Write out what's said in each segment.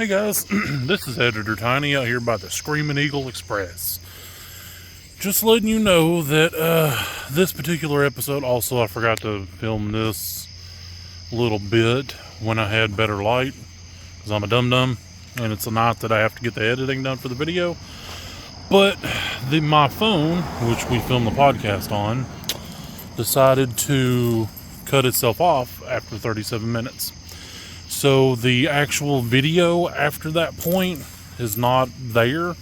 Hey guys, this is Editor Tiny out here by the Screaming Eagle Express. Just letting you know that this particular episode, also I forgot to film this little bit when I had better light, because I'm a dum-dum, and it's a night that I have to get the editing done for the video. But my phone, which we filmed the podcast on, decided to cut itself off after 37 minutes. So the actual video after that point is not there,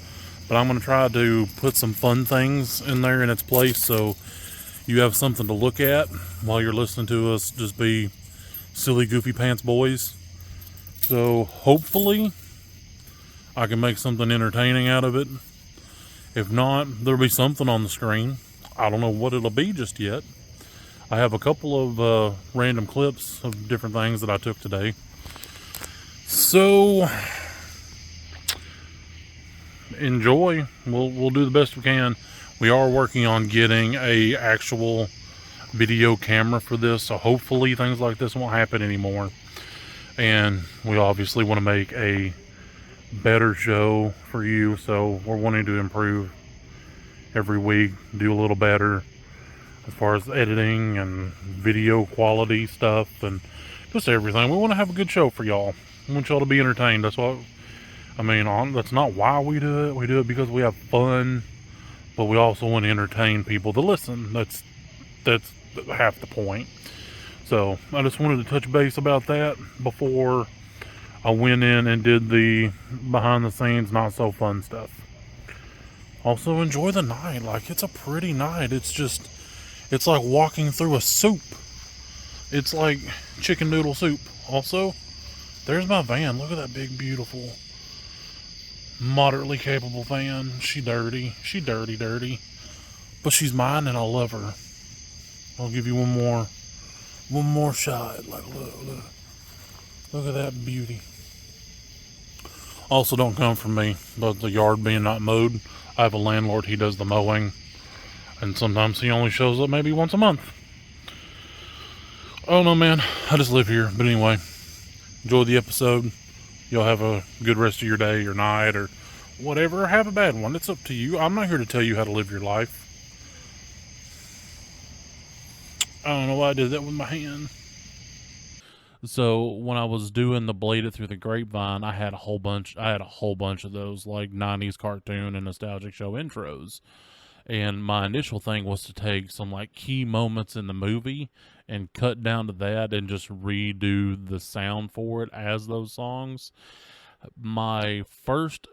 but I'm going to try to put some fun things in there in its place so you have something to look at while you're listening to us just be silly goofy pants boys. So hopefully I can make something entertaining out of it. If not, there'll be something on the screen. I don't know what it'll be just yet. I have a couple of random clips of different things that I took today. So enjoy. We'll do the best we can. We are working on getting a actual video camera for this, so hopefully things like this won't happen anymore. And we obviously want to make a better show for you, so we're wanting to improve every week, do a little better as far as editing and video quality stuff and just everything. We want to have a good show for y'all. We want y'all to be entertained. That's what I mean. That's not why we do it. We do it because we have fun, but we also want to entertain people to listen. That's half the point. So I just wanted to touch base about that before I went in and did the behind the scenes not so fun stuff. Also enjoy the night. Like, it's a pretty night. It's like walking through a soup. It's like chicken noodle soup. Also, there's my van. Look at that big, beautiful, moderately capable van. She dirty. But she's mine and I love her. I'll give you one more shot. Like, look at that beauty. Also, don't come from me about the yard being not mowed. I have a landlord. He does the mowing. And sometimes he only shows up maybe once a month. Oh no, man. I just live here. But anyway, enjoy the episode. You'll have a good rest of your day or night or whatever. Have a bad one. It's up to you. I'm not here to tell you how to live your life. I don't know why I did that with my hand. So when I was doing the Blade It Through the Grapevine, I had a whole bunch of those like 90s cartoon and nostalgic show intros. And my initial thing was to take some like key moments in the movie and cut down to that and just redo the sound for it as those songs. My first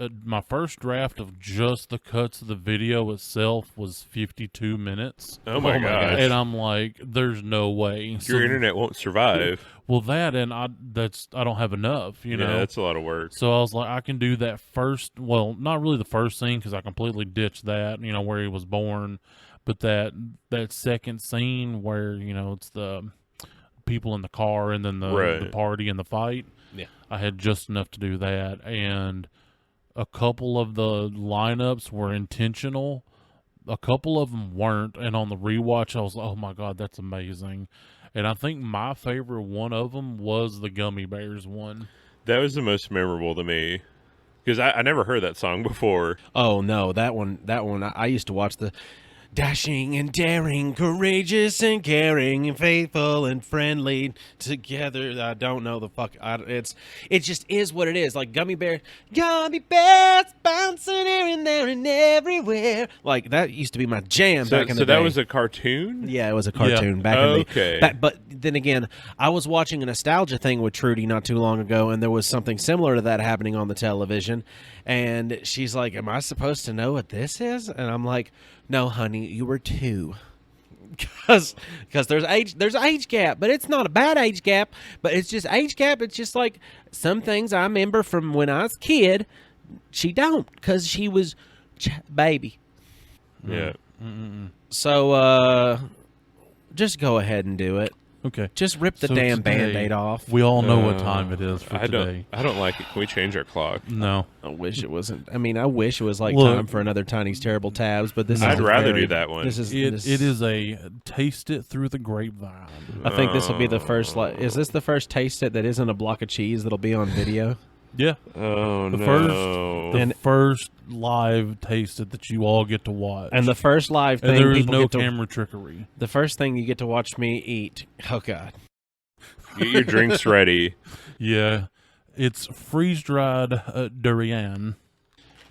draft of just the cuts of the video itself was 52 minutes. Oh my gosh. And I'm like, there's no way. Your internet won't survive. Well, that and I don't have enough, you know. Yeah, that's a lot of work. So I was like, I can do that first. Well, not really the first scene because I completely ditched that, you know, where he was born. But that second scene where, you know, it's the people in the car and then the party and the fight. Yeah. I had just enough to do that. And a couple of the lineups were intentional. A couple of them weren't. And on the rewatch, I was like, oh my God, that's amazing. And I think my favorite one of them was the Gummy Bears one. That was the most memorable to me because I never heard that song before. Oh no, that one. I used to watch the dashing and daring, courageous and caring, and faithful and friendly together. I don't know the fuck. It just is what it is. Like gummy bears bouncing here and there and everywhere. Like that used to be my jam back in the day. So that was a cartoon? Yeah, it was a cartoon back in the Okay. But then again, I was watching a nostalgia thing with Trudy not too long ago, and there was something similar to that happening on the television. And she's like, "Am I supposed to know what this is?" And I'm like, "No, honey, you were 2." Because there's age gap, but it's not a bad age gap. But it's just age gap. It's just like some things I remember from when I was a kid. She don't, because she was baby. Yeah. So just go ahead and do it. Okay. Just rip the damn Band-Aid off. We all know what time it is for today. I don't like it. Can we change our clock? No. I wish it wasn't. I mean, I wish it was like time for another Tiny's Terrible Tabs, but this is I'd rather do that one. It is a Taste It Through the Grapevine. I think this will be the first. Is this the first Taste It that isn't a block of cheese that'll be on video? Yeah. Oh The no! first live tasted that you all get to watch. And the first live thing and there is people no get to, camera trickery. the first thing you get to watch me eat. Oh God. Get your drinks ready. Yeah. It's freeze-dried durian.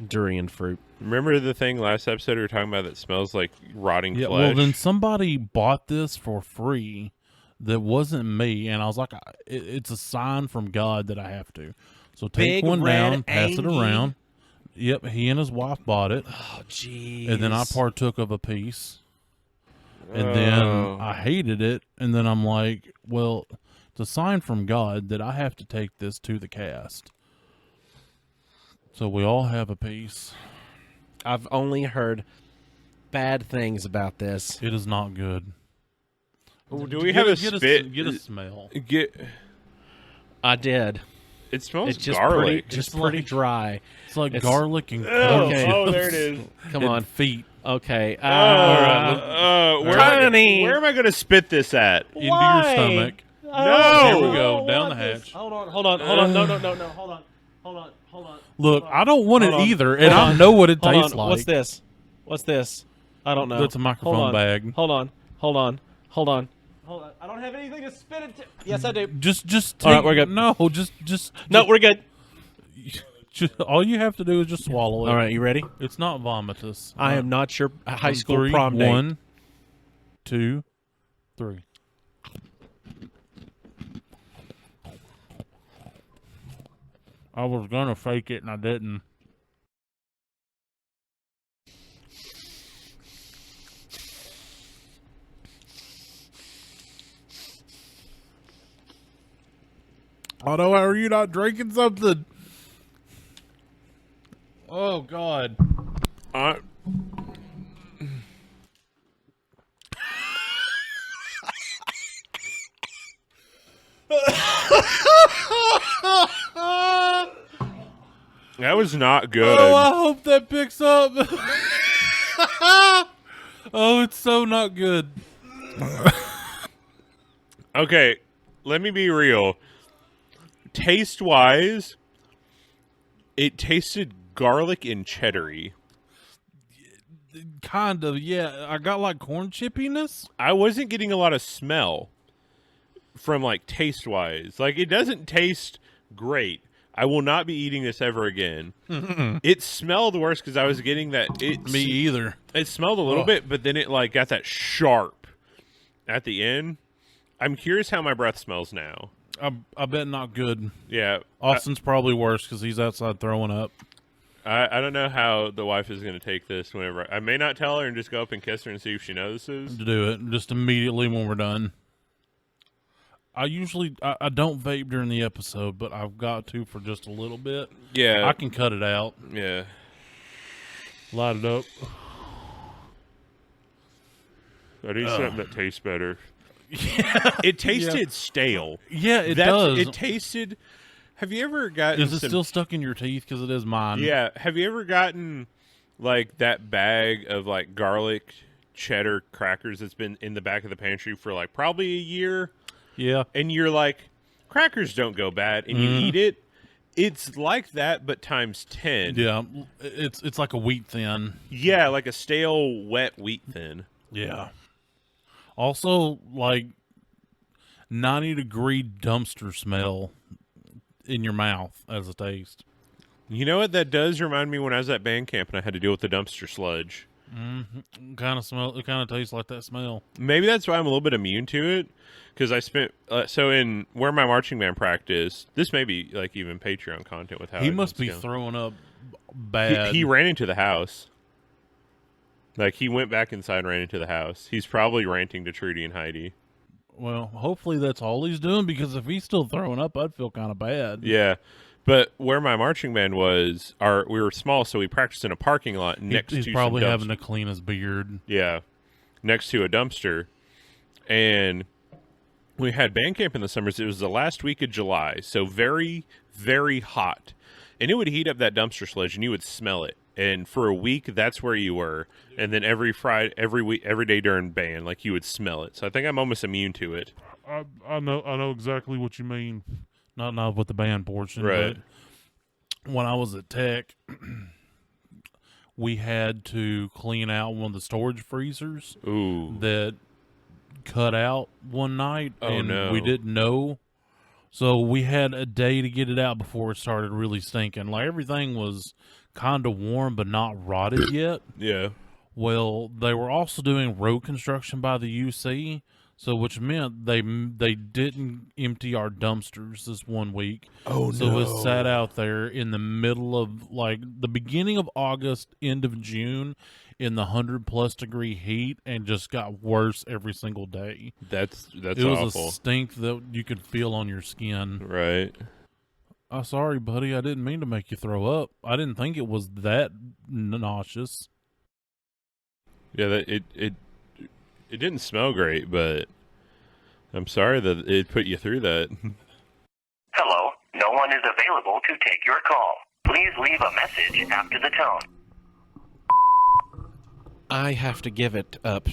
Durian fruit. Remember the thing last episode we were talking about that smells like rotting Yeah, flesh? well, then somebody bought this for free that wasn't me, and I was like, it's a sign from God that I have to. So take Big one Red down, pass it Angie. around. Yep, he and his wife bought it, Oh jeez. and then I partook of a piece. And then I hated it, and then I'm like, well, it's a sign from God that I have to take this to the cast. So we all have a piece. I've only heard bad things about this. It is not good. Oh, do we have a spit? Get a smell. I did. It smells It's just garlic. pretty dry. It's like It's- garlic and Oh, Okay. oh, there it is. Come and on. feet Okay. Where, Tiny. where am I going to spit this at? into your stomach. No! Here we go, down the hatch. Hold on. No. Hold on. Look, I don't want Hold it on. either, and I know what it Hold tastes on. like. What's this? I don't know. That's a microphone Hold on. bag. Hold on. I don't have anything to spit into. Yes, I do. Just take, All right, we're good. No, just No, we're good. all you have to do is just swallow it. All right, you ready? It's not vomitous. I am not your high On school three, prom date. 1, 2, 3. I was gonna fake it and I didn't. Otto, how are you not drinking something? Oh God. That was not good. Oh, I hope that picks up. Oh, it's so not good. Okay, let me be real. Taste-wise, it tasted garlic and cheddary. Kind of, yeah. I got like corn chippiness. I wasn't getting a lot of smell from like taste-wise. Like, it doesn't taste great. I will not be eating this ever again. It smelled worse because I was getting that. Me either. It smelled a little bit, but then it like got that sharp at the end. I'm curious how my breath smells now. I bet not good. Yeah, Austin's probably worse because he's outside throwing up. I don't know how the wife is going to take this. Whenever I may not tell her and just go up and kiss her and see if she notices. To do it just immediately when we're done. I don't vape during the episode, but I've got to for just a little bit. Yeah, I can cut it out. yeah. Light it up. I need something that tastes better. It tasted stale. Yeah, it does. It tasted. Have you ever gotten? Is it still stuck in your teeth? Because it is mine. Yeah. Have you ever gotten like that bag of like garlic cheddar crackers that's been in the back of the pantry for like probably a year? Yeah. And you're like, crackers don't go bad, and you eat it. It's like that, but times 10. Yeah. It's like a wheat thin. Yeah, like a stale, wet wheat thin. Yeah. Also, like 90-degree dumpster smell in your mouth as a taste. You know what that does remind me when I was at band camp and I had to deal with the dumpster sludge. Kind of smell. It kind of tastes like that smell. Maybe that's why I'm a little bit immune to it. Because I spent so in where my marching band practiced. This may be like even Patreon content with how He it must be goes. throwing up bad. He ran into the house. Like he went back inside and ran into the house. He's probably ranting to Trudy and Heidi. Well, hopefully that's all he's doing, because if he's still throwing up, I'd feel kind of bad. Yeah. But where my marching band was, we were small, so we practiced in a parking lot next to He's some probably dumpster. having to clean his beard. Yeah, next to a dumpster. And we had band camp in the summers. It was the last week of July, so very, very hot. And it would heat up that dumpster sludge, and you would smell it. And for a week, that's where you were. And then every Friday, every week, every day during band, like you would smell it. So I think I'm almost immune to it. I know exactly what you mean. Not with the band portion, Right. when I was at Tech, we had to clean out one of the storage freezers Ooh. that cut out one night, Oh, and no. we didn't know. So we had a day to get it out before it started really stinking. Like, everything was kind of warm but not rotted yet. Yeah. Well, they were also doing road construction by the UC, so which meant they didn't empty our dumpsters this one week. Oh, So it sat out there in the middle of, like, the beginning of August, end of June, in the 100+ degree heat, and just got worse every single day. That's It was awful. a stink that you could feel on your skin. Right. Sorry, buddy, I didn't mean to make you throw up. I didn't think it was that nauseous. Yeah, that it didn't smell great, but I'm sorry that it put you through that. Hello, no one is available to take your call. Please leave a message after the tone. I have to give it up,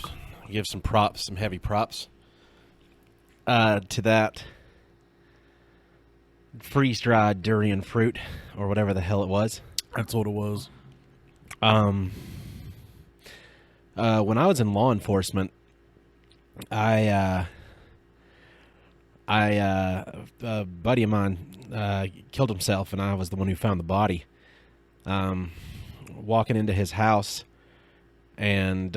give some props, some heavy props to that freeze-dried durian fruit, or whatever the hell it was. That's what it was. When I was in law enforcement, a buddy of mine killed himself, and I was the one who found the body. Walking into his house, and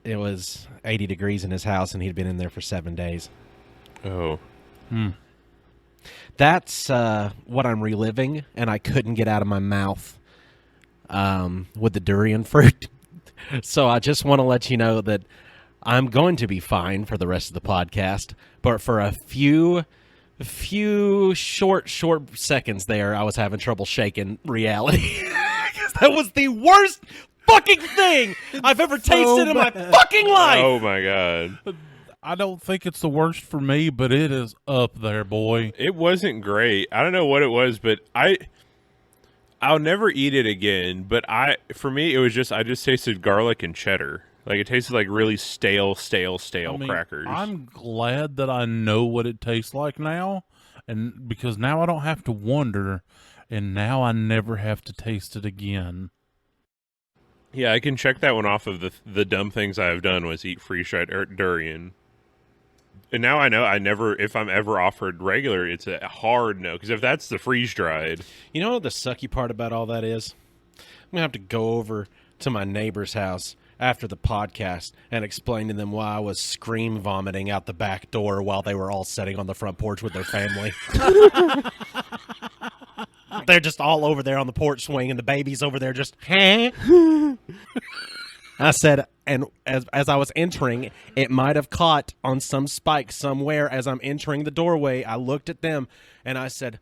it was 80 degrees in his house, and he'd been in there for 7 days. Oh. That's what I'm reliving, and I couldn't get out of my mouth with the durian fruit. So I just want to let you know that I'm going to be fine for the rest of the podcast, but for a few short seconds there, I was having trouble shaking reality. That was the worst fucking thing I've ever tasted in my fucking life. Oh my god. I don't think it's the worst for me, but it is up there, boy. It wasn't great. I don't know what it was, but I'll never eat it again, but for me it was just I just tasted garlic and cheddar. Like, it tasted like really stale I mean, crackers. I'm glad that I know what it tastes like now, and because now I don't have to wonder, and now I never have to taste it again. Yeah, I can check that one off of the dumb things I've done was eat freeze-dried durian. And now I know if I'm ever offered regular, it's a hard no. Because if that's the freeze-dried... You know what the sucky part about all that is? I'm going to have to go over to my neighbor's house after the podcast and explain to them why I was scream vomiting out the back door while they were all sitting on the front porch with their family. They're just all over there on the porch swing, and the baby's over there just, huh? I said, and as I was entering, it might have caught on some spike somewhere as I'm entering the doorway. I looked at them, and I said,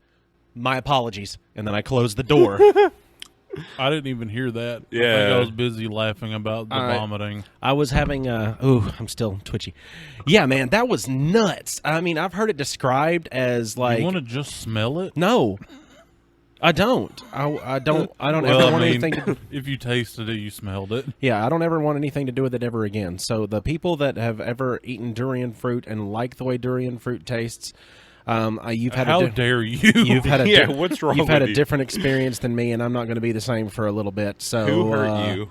my apologies, and then I closed the door. I didn't even hear that. Yeah. I think I was busy laughing about the vomiting. I was having I'm still twitchy. Yeah, man, that was nuts. I mean, I've heard it described as like... You want to just smell it? No, I don't. I don't Well, ever want anything to... if you tasted it, you smelled it. Yeah, I don't ever want anything to do with it ever again. So the people that have ever eaten durian fruit and like the way durian fruit tastes, you've had How dare you? You've had a Yeah, what's wrong You've had with a you? different experience than me, and I'm not going to be the same for a little bit. So Who hurt you?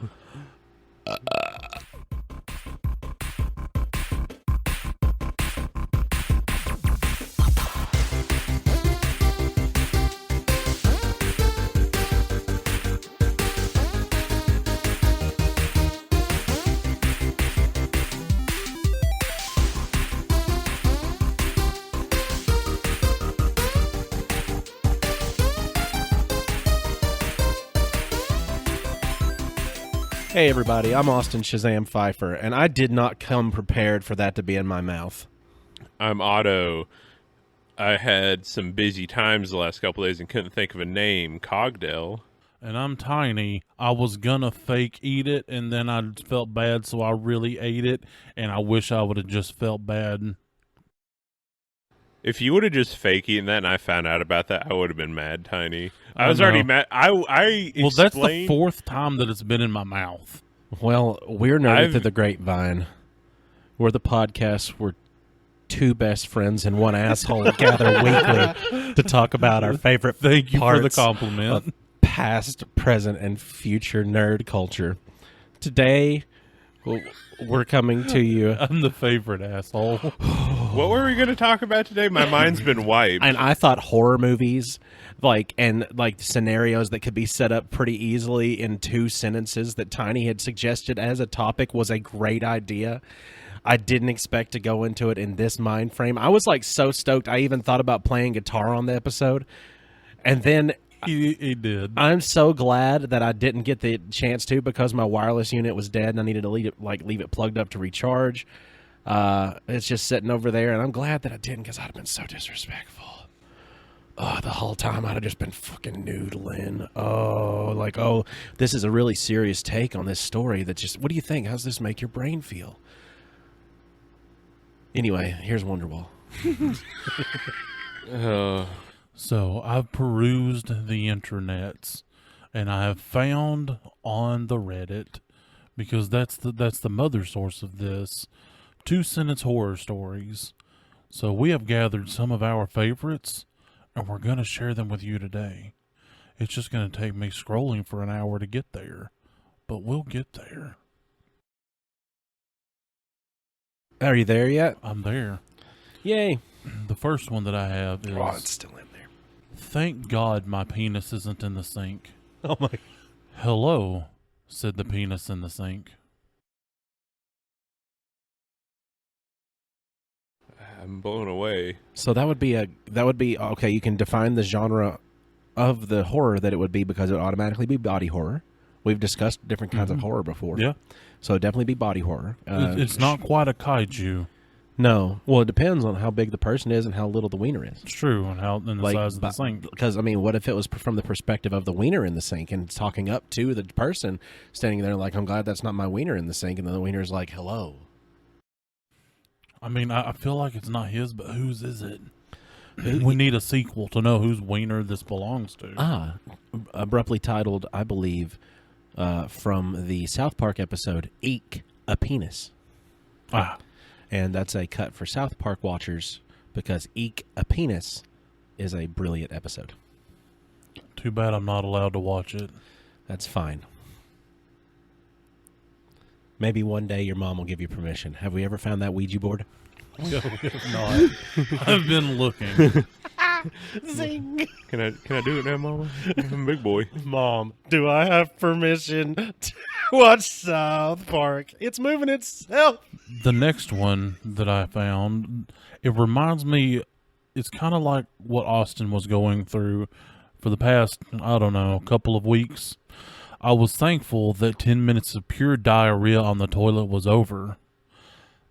Hey, everybody, I'm Austin Shazam Pfeiffer, and I did not come prepared for that to be in my mouth. I'm Otto. I had some busy times the last couple days and couldn't think of a name. Cogdell. And I'm Tiny. I was gonna fake eat it, and then I felt bad, so I really ate it, and I wish I would have just felt bad. If you would have just fake eaten that and I found out about that, I would have been mad, Tiny. I I was know. already mad. I Well, that's the explained- 4th time that it's been in my mouth. Well, we're Nerdy I've- Through the Grapevine. We're the podcast where two best friends and one asshole gather weekly to talk about our favorite Thank you for the parts compliment. past, present, and future nerd culture. Today, we're coming to you. I'm the favorite asshole. What were we going to talk about today? My mind's been wiped. And I thought horror movies, and scenarios that could be set up pretty easily in 2 sentences that Tiny had suggested as a topic was a great idea. I didn't expect to go into it in this mind frame. I was so stoked. I even thought about playing guitar on the episode. And then He did. I'm so glad that I didn't get the chance to, because my wireless unit was dead and I needed to leave it plugged up to recharge. It's just sitting over there, and I'm glad that I didn't, because I'd have been so disrespectful. The whole time I'd have just been fucking noodling. This is a really serious take on this story that just, what do you think? How's this make your brain feel? Anyway, here's Wonderwall. So I've perused the internets, and I have found on the Reddit, because that's the mother source of this, 2-sentence horror stories. So we have gathered some of our favorites, and we're going to share them with you today. It's just going to take me scrolling for an hour to get there, but we'll get there. Are you there yet? I'm there. Yay. The first one that I have is, It's still in there. thank God my penis isn't in the sink. Oh my. Hello, said the penis in the sink. I'm blown away. So that would be okay. You can define the genre of the horror that it would be, because it would automatically be body horror. We've discussed different kinds of horror before. Yeah. So it'd definitely be body horror. It's not quite a kaiju. No. Well, it depends on how big the person is and how little the wiener is. It's true, and the size of the sink. Because, what if it was from the perspective of the wiener in the sink and talking up to the person standing there I'm glad that's not my wiener in the sink, and then the wiener's like, hello. I feel like it's not his, but whose is it? We need a sequel to know whose wiener this belongs to. Abruptly titled, I believe, from the South Park episode, Eek, a Penis. And that's a cut for South Park watchers, because Eek, a Penis is a brilliant episode. Too bad I'm not allowed to watch it. That's fine. Maybe one day your mom will give you permission. Have we ever found that Ouija board? No, we have not. I've been looking. Zing! Can I do it now, Mama? I'm a big boy. Mom, do I have permission to watch South Park? It's moving itself. The next one that I found, it reminds me, it's kind of like what Austin was going through for the past, couple of weeks. I was thankful that 10 minutes of pure diarrhea on the toilet was over.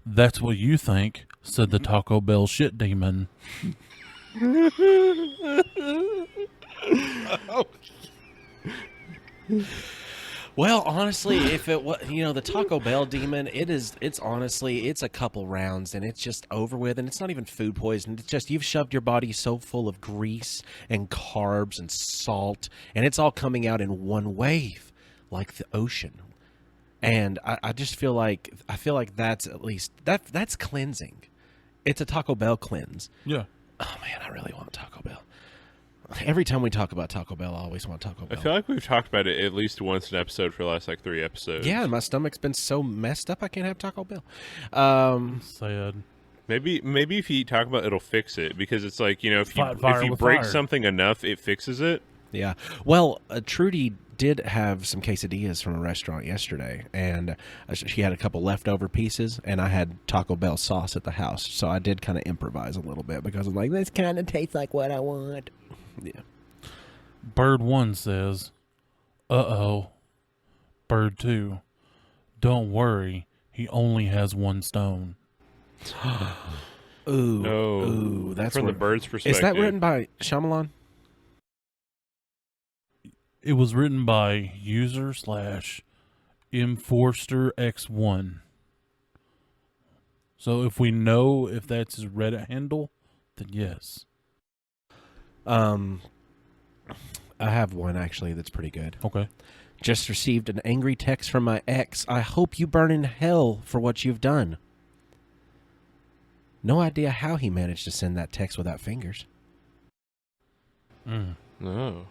That's what you think, said the Taco Bell shit demon. Well, honestly, if it was, the Taco Bell demon, it's a couple rounds and it's just over with, and it's not even food poison. It's just you've shoved your body so full of grease and carbs and salt, and it's all coming out in one wave, like the ocean. And I just feel like that's at least that's cleansing. It's a Taco Bell cleanse. Yeah. Oh man, I really want Taco Bell. Every time we talk about Taco Bell, I always want Taco Bell. I feel like we've talked about it at least once an episode for the last 3 episodes. Yeah, my stomach's been so messed up I can't have Taco Bell. Sad. Maybe if you eat Taco Bell, it'll fix it, because it's if Fire you with break fire. something enough, it fixes it. Yeah. Well, Trudy did have some quesadillas from a restaurant yesterday, and she had a couple leftover pieces, and I had Taco Bell sauce at the house, so I did kind of improvise a little bit, because I'm like, this kind of tastes like what I want. Yeah. Bird 1 says, uh-oh. Bird 2, don't worry, he only has 1 stone. Ooh. No. Ooh, that's from the where- bird's perspective. Is that written by Shyamalan? It was written by user/Enforster-X1. So if we know if that's his Reddit handle, then yes. I have one actually that's pretty good. Okay. Just received an angry text from my ex. I hope you burn in hell for what you've done. No idea how he managed to send that text without fingers. No.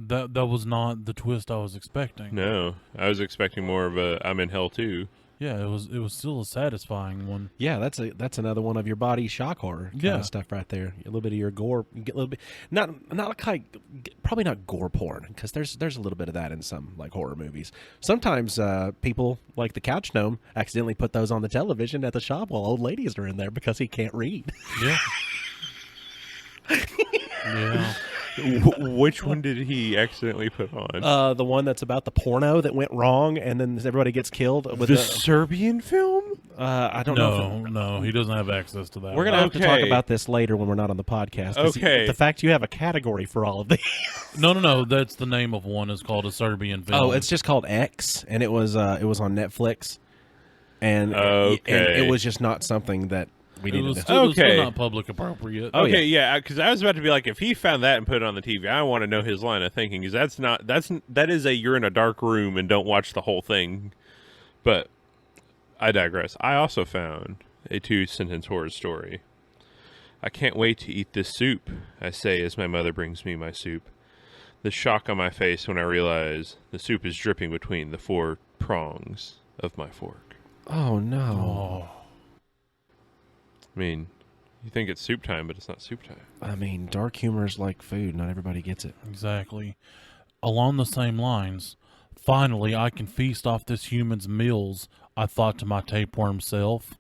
That was not the twist I was expecting. No, I was expecting more of a I'm in hell too. Yeah, it was still a satisfying one. Yeah, that's another one of your body shock horror kind of stuff right there. A little bit of your gore, you get a little bit not like probably not gore porn because there's a little bit of that in some like horror movies. Sometimes people like the Couch Gnome accidentally put those on the television at the shop while old ladies are in there because he can't read. Yeah. Yeah. Which one did he accidentally put on? The one that's about the porno that went wrong and then everybody gets killed with the Serbian film? I don't know. No, he doesn't have access to that. We're gonna have to talk about this later when we're not on the podcast. Okay. The fact you have a category for all of these. No. That's the name of one. Is called a Serbian film. Oh, it's just called X, and it was on Netflix, and Okay. and it was just not something that we It needed was to. still, Okay. not public appropriate. Oh, Okay, yeah, because I was about to be like, if he found that and put it on the TV, I want to know his line of thinking, because that is a you're in a dark room and don't watch the whole thing. But I digress. I also found a 2-sentence horror story. I can't wait to eat this soup, I say as my mother brings me my soup. The shock on my face when I realize the soup is dripping between the 4 prongs of my fork. Oh no! Oh, I mean, you think it's soup time, but it's not soup time. I mean, dark humor is like food. Not everybody gets it. exactly. Along the same lines, finally I can feast off this human's meals, I thought to my tapeworm self.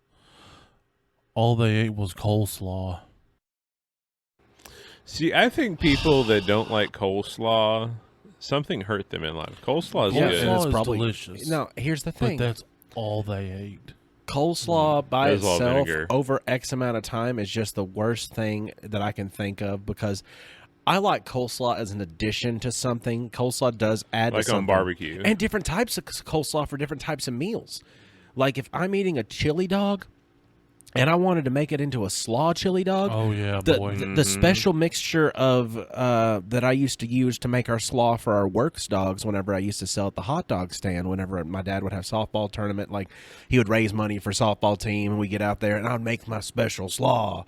All they ate was coleslaw. See, I think people that don't like coleslaw, something hurt them in life. Coleslaw is Yeah, good. and it's is probably delicious. No, here's the But thing. that's all they ate. Coleslaw by There's a lot of itself vinegar. over X amount of time is just the worst thing that I can think of because I like coleslaw as an addition to something. Coleslaw does add Like to on something. barbecue. And different types of coleslaw for different types of meals. Like if I'm eating a chili dog and I wanted to make it into a slaw chili dog, Oh yeah, the, boy. the special mixture of that I used to use to make our slaw for our works dogs whenever I used to sell at the hot dog stand whenever my dad would have softball tournament, like he would raise money for softball team and we get out there and I'd make my special slaw.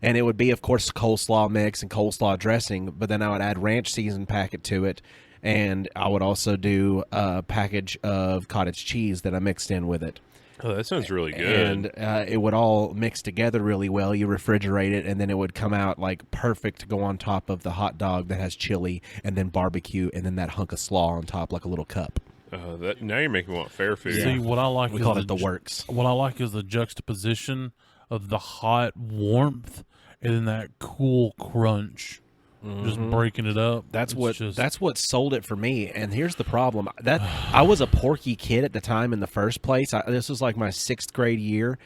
And it would be, of course, coleslaw mix and coleslaw dressing, but then I would add ranch season packet to it. And I would also do a package of cottage cheese that I mixed in with it. Oh, that sounds really good. And it would all mix together really well. You refrigerate it, and then it would come out like perfect to go on top of the hot dog that has chili, and then barbecue, and then that hunk of slaw on top like a little cup. Now you're making me want fair food. See, what I like We is call it the works. What I like is the juxtaposition of the hot warmth and then that cool crunch, just breaking it up. That's It's just, what sold it for me. And here's the problem: that I was a porky kid at the time in the first place. This was like my 6th grade year,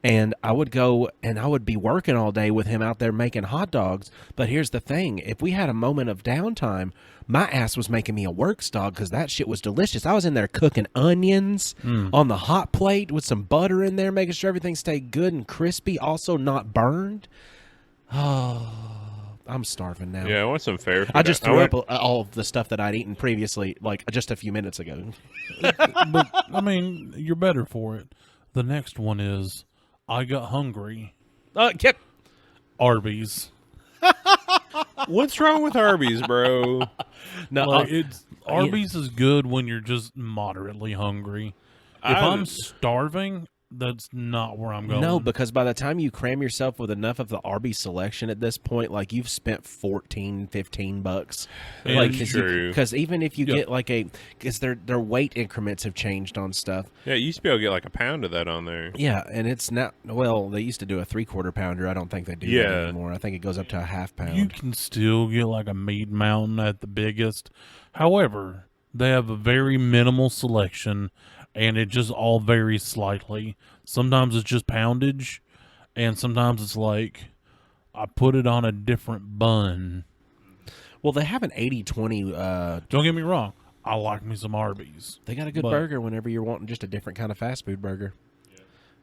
and I would go and I would be working all day with him out there making hot dogs. But here's the thing: if we had a moment of downtime, my ass was making me a works dog because that shit was delicious. I was in there cooking onions on the hot plate with some butter in there, making sure everything stayed good and crispy, also not burned. Oh, I'm starving now. Yeah, I want some fair food. I just threw want- up all of the stuff that I'd eaten previously, like just a few minutes ago. but I mean, you're better for it. The next one is I got hungry. Get Arby's. What's wrong with Arby's, bro? no. Like, Arby's is good when you're just moderately hungry. If I'm starving, that's not where I'm going. No, because by the time you cram yourself with enough of the Arby's selection at this point, like you've spent $14-15. Yeah, Like that's true. Because even if you Yeah. get like because their weight increments have changed on stuff. Yeah, you used to be able to get like a pound of that on there. Yeah, and it's not. Well, they used to do a 3/4 pounder. I don't think they do that Yeah. anymore. I think it goes up to a half pound. You can still get like a meat mountain at the biggest. However, they have a very minimal selection, and it just all varies slightly. Sometimes it's just poundage, and sometimes it's like I put it on a different bun. Well, they have an 80/20. Don't get me wrong, I like me some Arby's. They got a good But- burger whenever you're wanting just a different kind of fast food burger.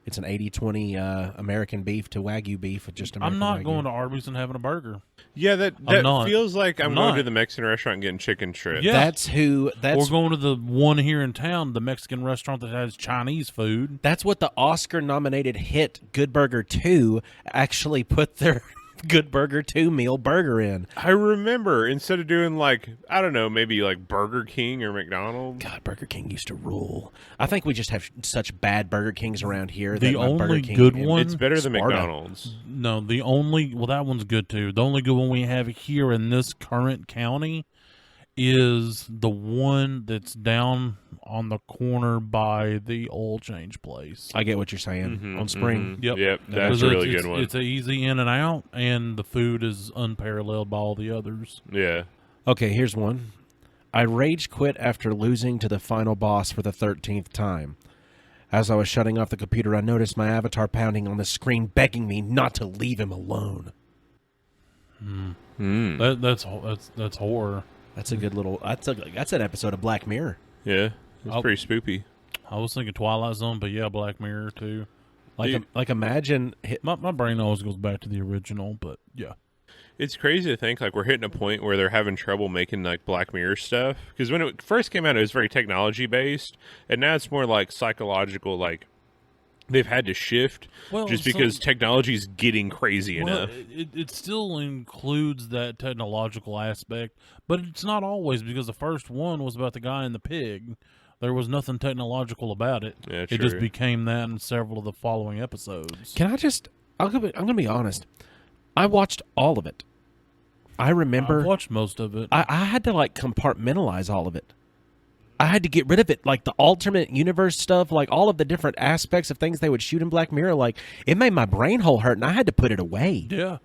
It's an 80/20 American beef to Wagyu beef with just American I'm not Wagyu. going to Arby's and having a burger. Yeah, that not. feels like I'm I'm going not. to the Mexican restaurant and getting chicken strips. Yeah. That's We're going to the one here in town, the Mexican restaurant that has Chinese food. that's what the Oscar nominated hit Good Burger 2 actually put their Good Burger 2-meal Burger Inn. I remember instead of doing like, I don't know, maybe like Burger King or McDonald's. God, Burger King used to rule. I think we just have such bad Burger Kings around here. The that my only Burger King good in one- It's better than Sparta. McDonald's. No, that one's good too. The only good one we have here in this current county is the one that's down on the corner by the oil change place. I get what you're saying. On Spring. Yep. Yep, that's Because a really good one. It's an easy in and out, and the food is unparalleled by all the others. Yeah. Okay, here's one. I rage quit after losing to the final boss for the 13th time. As I was shutting off the computer, I noticed my avatar pounding on the screen, begging me not to leave him alone. That's horror. That's a good little. That's an episode of Black Mirror. Yeah. It's I'll- pretty spoopy. I was thinking Twilight Zone, but yeah, Black Mirror too. Like imagine. My brain always goes back to the original, but yeah. It's crazy to think like we're hitting a point where they're having trouble making like Black Mirror stuff, because when it first came out it was very technology based, and now it's more like psychological. Like they've had to shift just because technology's getting crazy enough. It still includes that technological aspect, but it's not always, because the first one was about the guy and the pig. There was nothing technological about it. Yeah, it just true. became that in several of the following episodes. Can I just? I'm gonna be honest. I watched all of it. I remember. I've watched most of it. I had to like compartmentalize all of it. I had to get rid of it, like the alternate universe stuff, like all of the different aspects of things they would shoot in Black Mirror. Like it made my brain hole hurt, and I had to put it away. Yeah.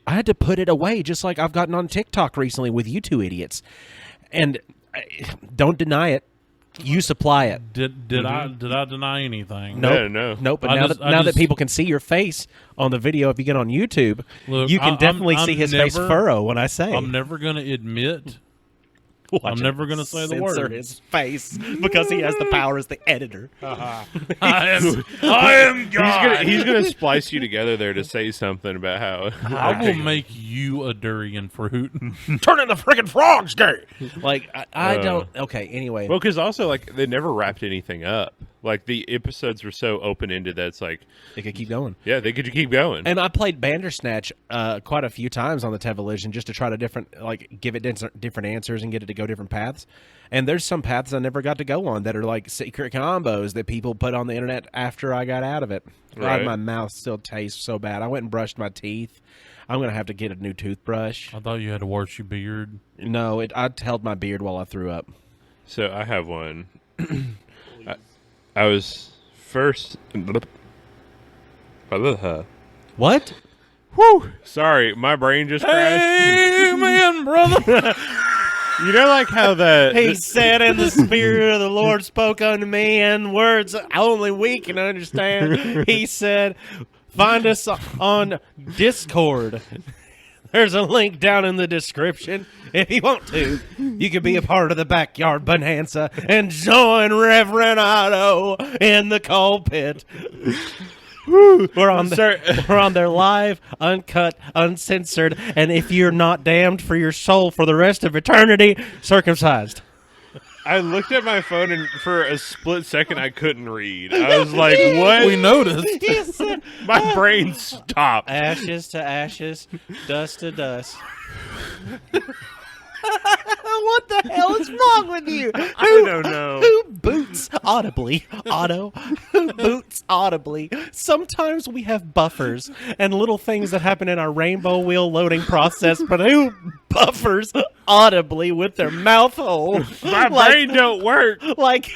I had to put it away, just like I've gotten on TikTok recently with you two idiots. And don't deny it. You supply it. Did I deny anything? Nope. Yeah, no. Nope. But I now just- that I now that just- people can see your face on the video, if you get on YouTube, Look, you can definitely I'm see his face never- furrow when I say. I'm never going to admit. Watch I'm it. never going to say the Censor word. his face because he has the power as the editor. I am God. He's gonna splice you together there to say something about how I will make you a durian fruit. Turn in the freaking frogs, gay. Like I don't. Okay. Anyway. Well, because also like they never wrapped anything up. Like the episodes were so open ended that it's like, it could keep going. yeah, they could keep going. And I played Bandersnatch quite a few times on the television just to try to give it different answers and get it to go different paths. And there's some paths I never got to go on that are like secret combos that people put on the internet after I got out of it. Right. God, my mouth still tastes so bad. I went and brushed my teeth. I'm gonna have to get a new toothbrush. I thought you had to wash your beard. No, I held my beard while I threw up. So I have one. I was first. What? Whew! Sorry, my brain just crashed. Amen, brother. You know, like how He said, "And the Spirit of the Lord spoke unto me in words only we can understand." He said, "Find us on Discord. There's a link down in the description. If you want to, you can be a part of the Backyard Bonanza and join Reverend Otto in the coal pit." We're on there live, uncut, uncensored, and if you're not damned for your soul for the rest of eternity, circumcised. I looked at my phone and for a split second I couldn't read. I was like, "What?" We noticed. He said, My brain stopped. ashes to ashes, dust to dust. What the hell is wrong with you? I don't know. Who boots audibly? Otto, who boots audibly? Sometimes we have buffers and little things that happen in our rainbow wheel loading process, but who buffers audibly with their mouth hole? My brain don't work. Like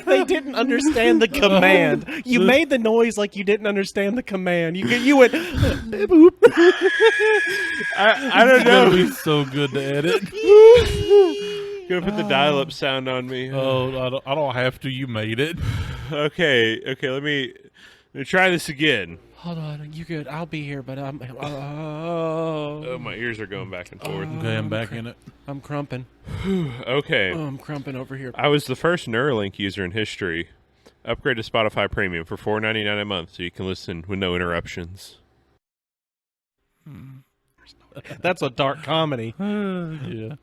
they didn't understand the command. You made the noise like you didn't understand the command. You went. Boop. I don't It's gonna know. be so good to edit. Gonna put the dial-up sound on me. Oh, I don't have to. You made it. Okay. Let me try this again. Hold on, you good? I'll be here, but I'm. Oh, my ears are going back and forth. Okay, I'm back in it. I'm crumping. Okay. Oh, I'm crumping over here. I was the first Neuralink user in history. Upgrade to Spotify Premium for $4.99 a month so you can listen with no interruptions. That's a dark comedy. Yeah.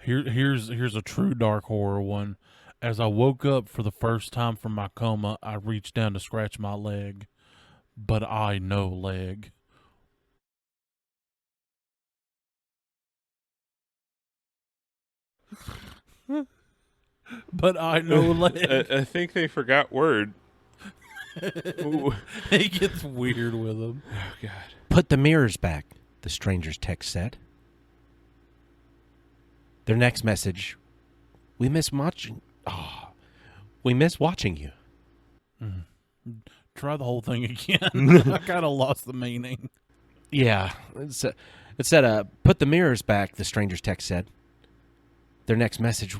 Here's a true dark horror one. As I woke up for the first time from my coma, I reached down to scratch my leg, but I no leg. but I no leg. I think they forgot word. It gets weird with them. Oh, God. Put the mirrors back, the stranger's text said. Their next message, we miss watching you. Try the whole thing again. I kind of lost the meaning. Yeah. It said, put the mirrors back, the stranger's text said. Their next message,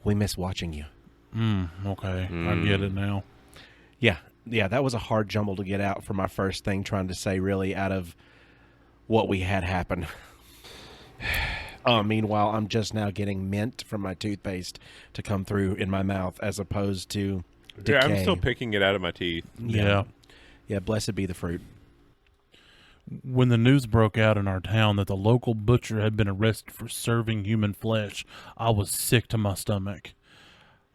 we miss watching you. Okay. I get it now. Yeah, that was a hard jumble to get out for my first thing, trying to say really out of what we had happen. Meanwhile, I'm just now getting mint from my toothpaste to come through in my mouth as opposed to decay. Yeah, I'm still picking it out of my teeth. Yeah. Yeah, blessed be the fruit. When the news broke out in our town that the local butcher had been arrested for serving human flesh, I was sick to my stomach.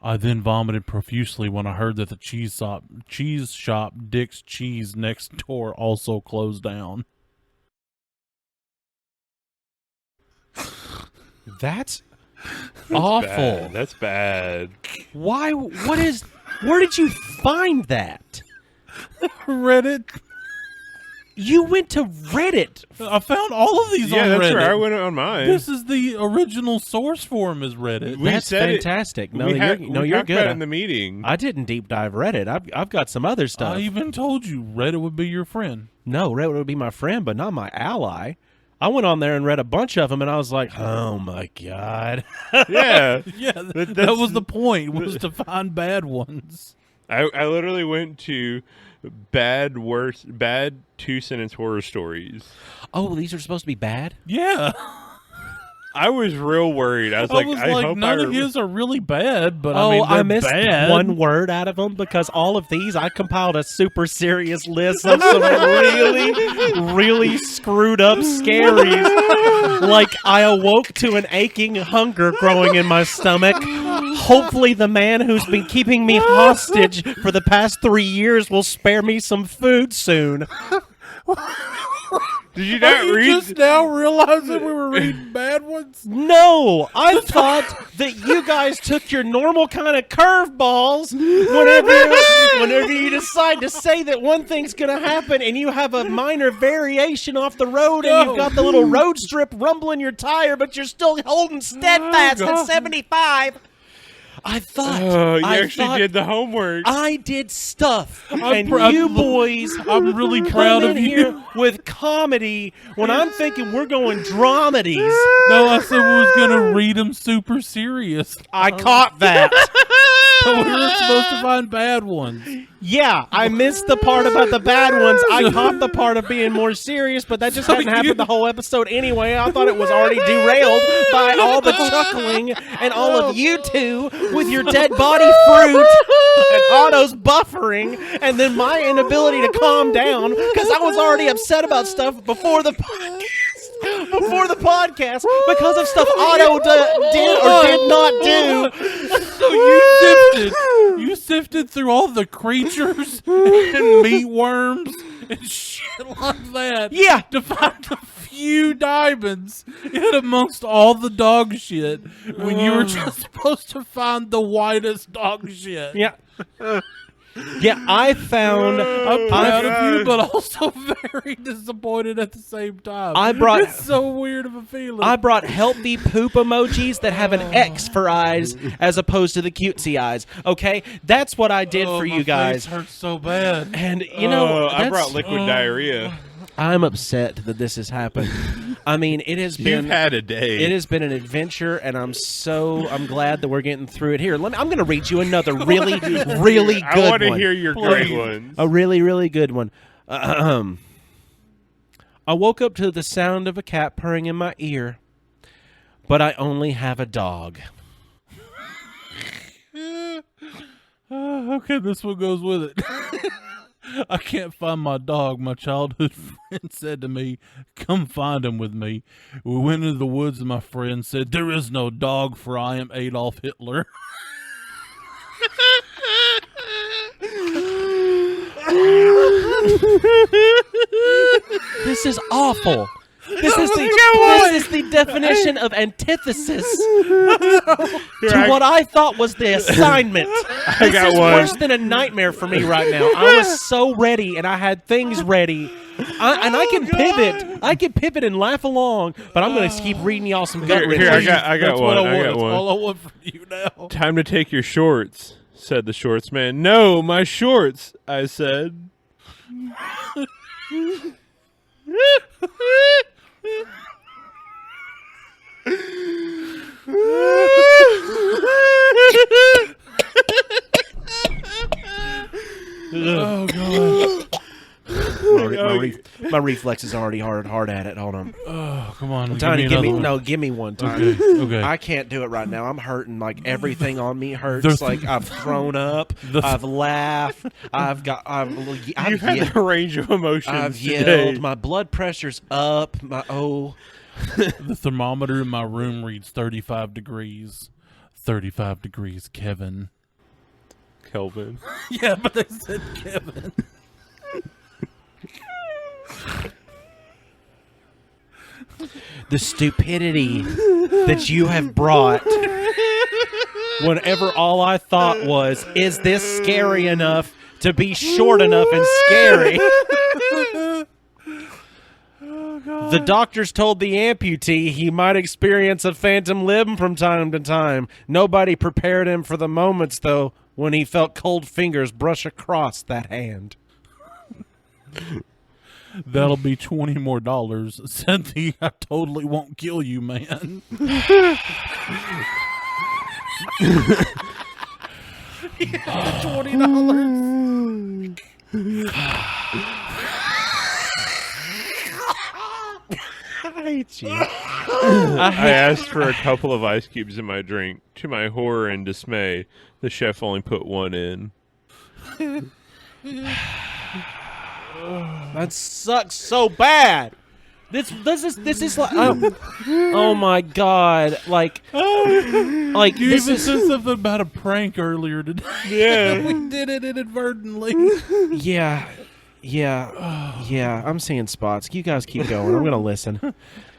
I then vomited profusely when I heard that the cheese shop Dick's Cheese next door also closed down. That's awful. Bad. That's bad. Why? Where did you find that? Reddit. You went to Reddit. I found all of these on Yeah, Reddit. that's where I went on mine. This is the original source for him is Reddit. We That's said it. fantastic. No, we you're talked good. about it in the meeting. I didn't deep dive Reddit. I've got some other stuff. I even told you Reddit would be your friend. No, Reddit would be my friend, but not my ally. I went on there and read a bunch of them, and I was like, oh, my God. Yeah. Yeah, that was the point, was to find bad ones. I literally went to bad 2-sentence horror stories. Oh, these are supposed to be bad? Yeah. I was real worried. I was like, I hope none of his are really bad, but Oh, I I mean, they're missed bad. one word out of them because all of these, I compiled a super serious list of some really, really screwed up scaries. Like, I awoke to an aching hunger growing in my stomach. Hopefully the man who's been keeping me hostage for the past 3 years will spare me some food soon. Did you not You read? just now realizing we were reading bad ones? No, I thought that you guys took your normal kind of curveballs whenever you decide to say that one thing's going to happen and you have a minor variation off the road and you've got the little road strip rumbling your tire, but you're still holding steadfast at 75. I thought You I actually thought did the homework. I did stuff, and I'm you boys, I'm really proud come of in you. here with comedy when I'm thinking we're going dramedies. No, I said we was going to read them super serious. I caught that. But we were supposed to find bad ones. Yeah, I missed the part about the bad ones. I caught the part of being more serious, but that just So hadn't you- happened the whole episode anyway. I thought it was already derailed by all the chuckling and all of you two with your dead body fruit and Otto's buffering, and then my inability to calm down because I was already upset about stuff before the podcast. Because of stuff Otto did or did not do. So you sifted through all the creatures and meatworms and shit like that. Yeah. To find a few diamonds in amongst all the dog shit when you were just supposed to find the whitest dog shit. Yeah. Yeah, I found. I'm proud of you, but also very disappointed at the same time. It's so weird of a feeling. I brought healthy poop emojis that have an X for eyes as opposed to the cutesy eyes. Okay, that's what I did for you guys. Face hurts so bad. And you know, I brought liquid diarrhea. I'm upset that this has happened. I mean, it has been. You've had a day. It has been an adventure, and I'm glad that we're getting through it. Here, I'm going to read you another really, really good one. I want to hear your great ones. A really, really good one. I woke up to the sound of a cat purring in my ear, but I only have a dog. Okay, this one goes with it. I can't find my dog. My childhood friend said to me, come find him with me. We went into the woods and my friend said, there is no dog, for I am Adolf Hitler. This is awful. This is the definition of antithesis to what I thought was the assignment. This got is one. worse than a nightmare for me right now. I was so ready, and I had things ready. I can pivot. I can pivot and laugh along, but I'm going to keep reading y'all some gut Here, wrenching. I got That's one. what I got That's one. all I want from you now. Time to take your shorts, said the shorts man. No, my shorts, I said. Oh god. My reflex is already hard at it. Hold on. Oh, come on. Tiny, give me another one. give me one, Tiny. Okay. I can't do it right now. I'm hurting. Like everything on me hurts. Like I've thrown up. I've laughed. I've You've had the range of emotions. I've today. yelled. My blood pressure's up. The thermometer in my room reads 35 degrees. 35 degrees, Kevin. Kelvin. Yeah, but they said Kevin. The stupidity that you have brought. Whenever all I thought was, is this scary enough to be short enough and scary? The doctors told the amputee he might experience a phantom limb from time to time. Nobody prepared him for the moments, though, when he felt cold fingers brush across that hand. That'll be $20 more. Cynthia, I totally won't kill you, man. $20. I hate you. I asked for a couple of ice cubes in my drink. To my horror and dismay, the chef only put one in. That sucks so bad. This is like oh my god, like You this even is said something about a prank earlier today. Yeah. We did it inadvertently. yeah. I'm seeing spots. You guys keep going. I'm gonna listen.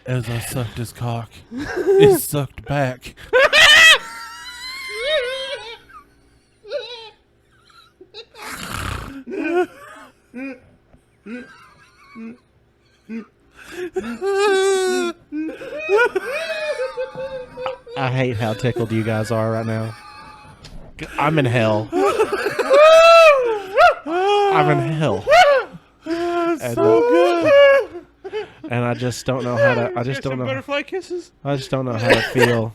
As I sucked his cock, it sucked back. I hate how tickled you guys are right now. I'm in hell. I'm in hell. And, and I just don't know how to. I just don't know. Butterfly kisses. I just don't know how to feel.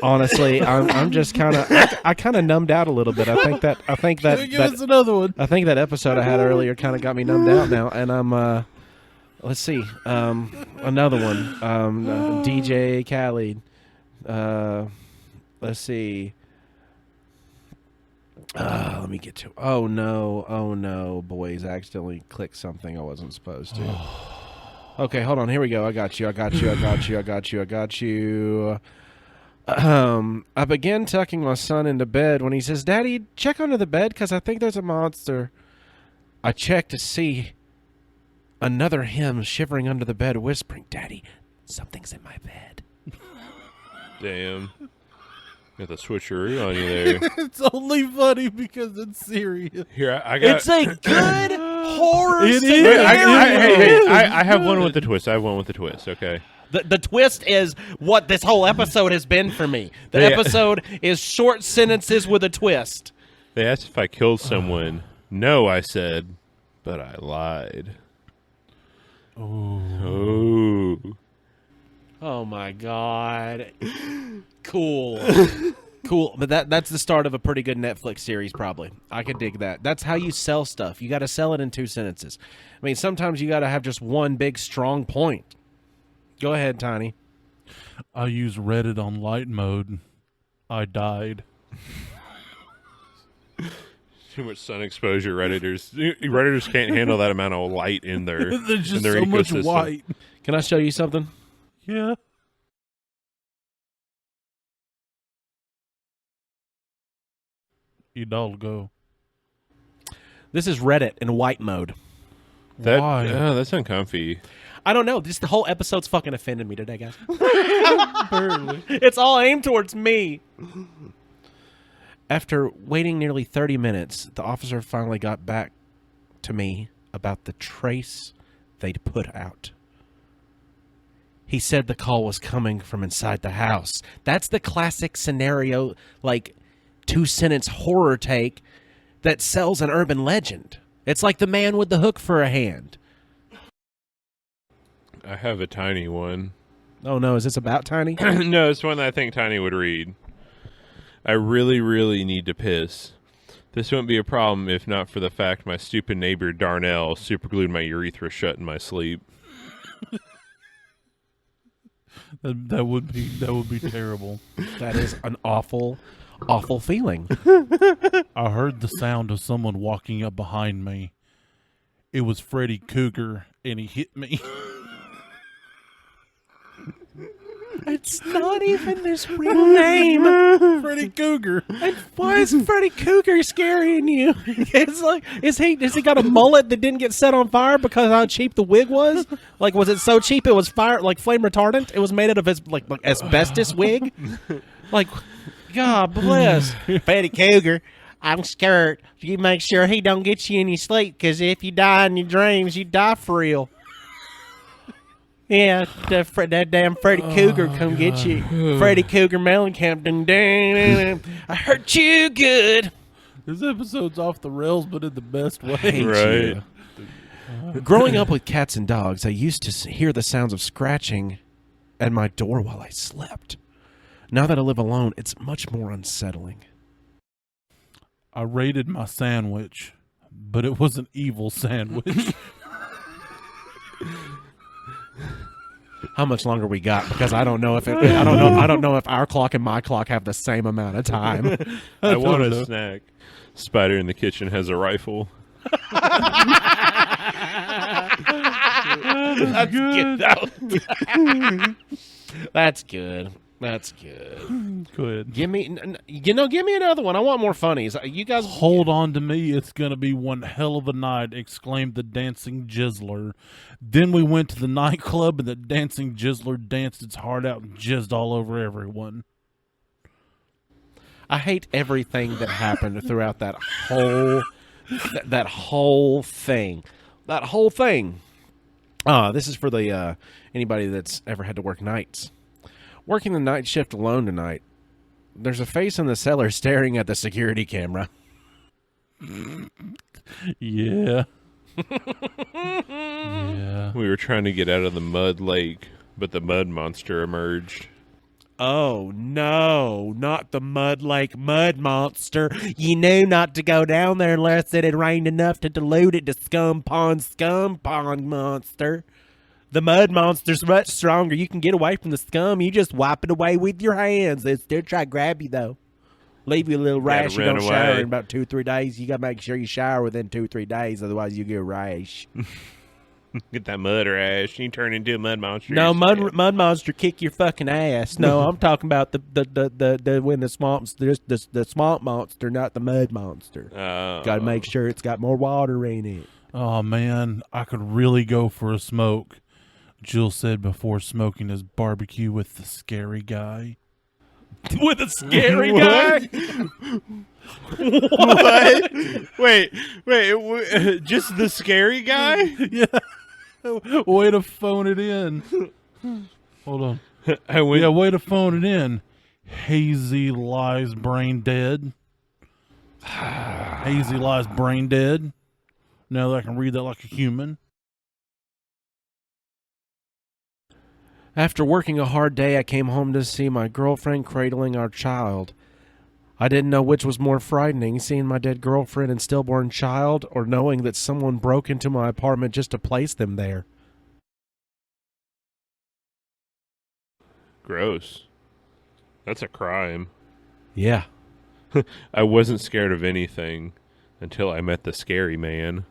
Honestly, I'm just kind of. I kind of numbed out a little bit. I think that Give us another one. I think that episode I had earlier kind of got me numbed out now, and I'm. Let's see. Another one. DJ Khaled. Let's see. Let me get to. Oh no, boys! I accidentally clicked something I wasn't supposed to. Okay, hold on. Here we go. I got you. I began tucking my son into bed when he says, "Daddy, check under the bed because I think there's a monster." I checked to see another him shivering under the bed, whispering, "Daddy, something's in my bed." Damn. Got the switcheroo on you there. It's only funny because it's serious. Here, I got. It's a good horror It is. scenario. I have one with the twist. Okay. The twist is what this whole episode has been for me. The Yeah. episode is short sentences with a twist. They asked if I killed someone. No, I said, but I lied. Oh. Oh my god. Cool. Cool. But that's the start of a pretty good Netflix series, probably. I could dig that. That's how you sell stuff. You got to sell it in 2 sentences. I mean, sometimes you got to have just one big, strong point. Go ahead, Tiny. I use Reddit on light mode. I died. Too much sun exposure. Redditors can't handle that amount of light in their There's just in their so much ecosystem. white. Can I show you something? Yeah. You dog go. This is Reddit in white mode. Why? That's uncomfy. I don't know. The whole episode's fucking offended me today, guys. It's all aimed towards me. After waiting nearly 30 minutes, the officer finally got back to me about the trace they'd put out. He said the call was coming from inside the house. That's the classic scenario, like 2-sentence horror take that sells an urban legend. It's like the man with the hook for a hand. I have a Tiny one. Oh no, is this about Tiny? No, it's one that I think Tiny would read. I really, really need to piss. This wouldn't be a problem if not for the fact my stupid neighbor Darnell superglued my urethra shut in my sleep. That would be terrible. That is an awful, awful feeling. I heard the sound of someone walking up behind me. It was Freddy Cougar, and he hit me. It's not even his real name. Freddy Cougar. And why is Freddy Cougar scaring you? It's like, has he got a mullet that didn't get set on fire because of how cheap the wig was? Like, was it so cheap it was fire, like flame retardant? It was made out of his like asbestos wig. Like, God bless Freddy Cougar. I'm scared. You make sure he don't get you in your sleep, because if you die in your dreams, you die for real. Yeah, that damn Freddy Cougar come get you. Freddy Cougar Mellencamp. I hurt you good. This episode's off the rails, but in the best way. Right. Growing up with cats and dogs, I used to hear the sounds of scratching at my door while I slept. Now that I live alone, it's much more unsettling. I rated my sandwich, but it was an evil sandwich. How much longer we got? Because I don't know if I don't know if our clock and my clock have the same amount of time. I want a snack. Spider in the kitchen has a rifle. That's good. That's good. That's good. Good. Give me another one. I want more funnies. You guys Hold on to me. It's going to be one hell of a night, exclaimed the dancing jizzler. Then we went to the nightclub, and the dancing jizzler danced its heart out and jizzed all over everyone. I hate everything that happened throughout that whole thing. That whole thing. This is for the anybody that's ever had to work nights. Working the night shift alone tonight. There's a face in the cellar staring at the security camera. Yeah. Yeah. We were trying to get out of the mud lake, but the mud monster emerged. Oh, no, not the Mud Lake Mud Monster. You knew not to go down there unless it had rained enough to dilute it to Scum Pond Monster. The Mud Monster's much stronger. You can get away from the scum. You just wipe it away with your hands. They still try to grab you, though. Leave you a little rash. You don't shower in about 2-3 days. You got to make sure you shower within 2-3 days. Otherwise, you get a rash. Get that mud rash. You turn into a mud monster. No, mud monster kick your fucking ass. No, I'm talking about the when the swamp monster, not the mud monster. Got to make sure it's got more water in it. Oh, man. I could really go for a smoke. Jill said before smoking his barbecue with the scary guy. With a scary guy? What? Wait, just the scary guy? Yeah. Way to phone it in. Hold on. Way to phone it in. Hazy lies brain dead. Hazy lies brain dead. Now that I can read that like a human. After working a hard day, I came home to see my girlfriend cradling our child. I didn't know which was more frightening, seeing my dead girlfriend and stillborn child, or knowing that someone broke into my apartment just to place them there. Gross. That's a crime. Yeah. I wasn't scared of anything until I met the scary man.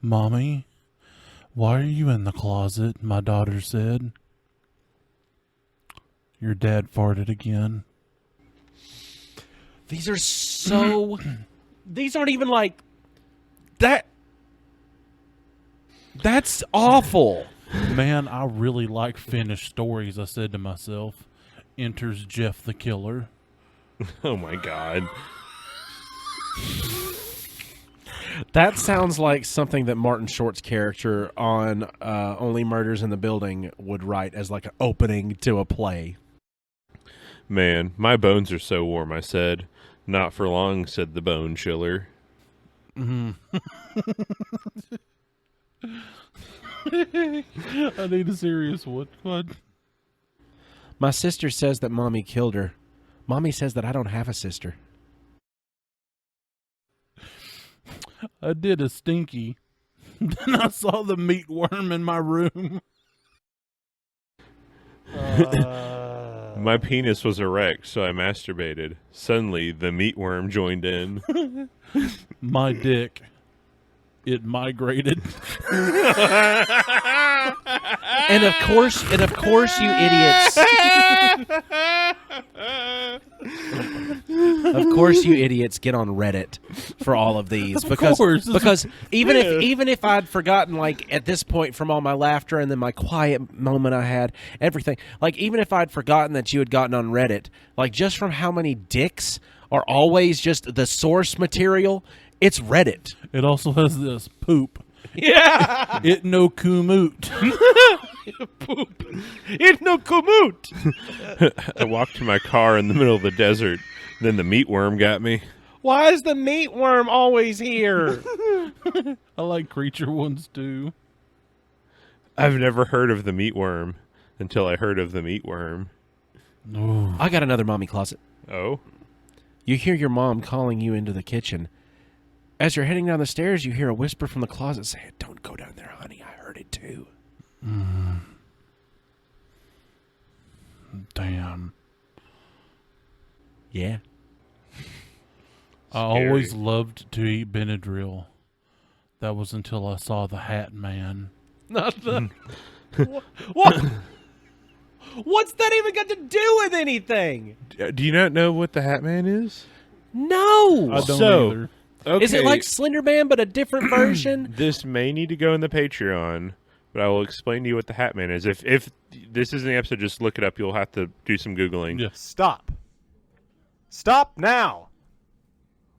Mommy, why are you in the closet? My daughter said. Your dad farted again. These are so... These aren't even like... That... That's awful. Man, I really like finished stories, I said to myself. Enters Jeff the Killer. Oh my god. That sounds like something that Martin Short's character on Only Murders in the Building would write as like an opening to a play. Man, my bones are so warm, I said. Not for long, said the bone chiller. I need a serious one. What? My sister says that Mommy killed her. Mommy says that I don't have a sister. I did a stinky. Then I saw the meatworm in my room. My penis was erect, so I masturbated. Suddenly, the meatworm joined in. My dick. It migrated. And of course, you idiots. Of course, you idiots get on Reddit for all of these because even if I'd forgotten, like at this point from all my laughter and then my quiet moment I had, everything, like even if I'd forgotten that you had gotten on Reddit, like just from how many dicks are always just the source material, it's Reddit. It also has this poop. Yeah, It no kumut. poop. It no kumut. I walked to my car in the middle of the desert. Then the meatworm got me. Why is the meatworm always here? I like creature ones too. I've never heard of the meatworm until I heard of the meatworm. Oh. I got another mommy closet. Oh? You hear your mom calling you into the kitchen. As you're heading down the stairs, you hear a whisper from the closet saying, "Don't go down there, honey. I heard it too." Damn. Yeah. I always loved to eat Benadryl. That was until I saw the Hat Man. Not the... What? What's that even got to do with anything? Do you not know what the Hat Man is? No. I don't So- either. Okay. Is it like Slender Man but a different version? This may need to go in the Patreon, but I will explain to you what the Hat Man is. If this isn't the episode, just look it up. You'll have to do some Googling. Yeah. Stop. Stop now.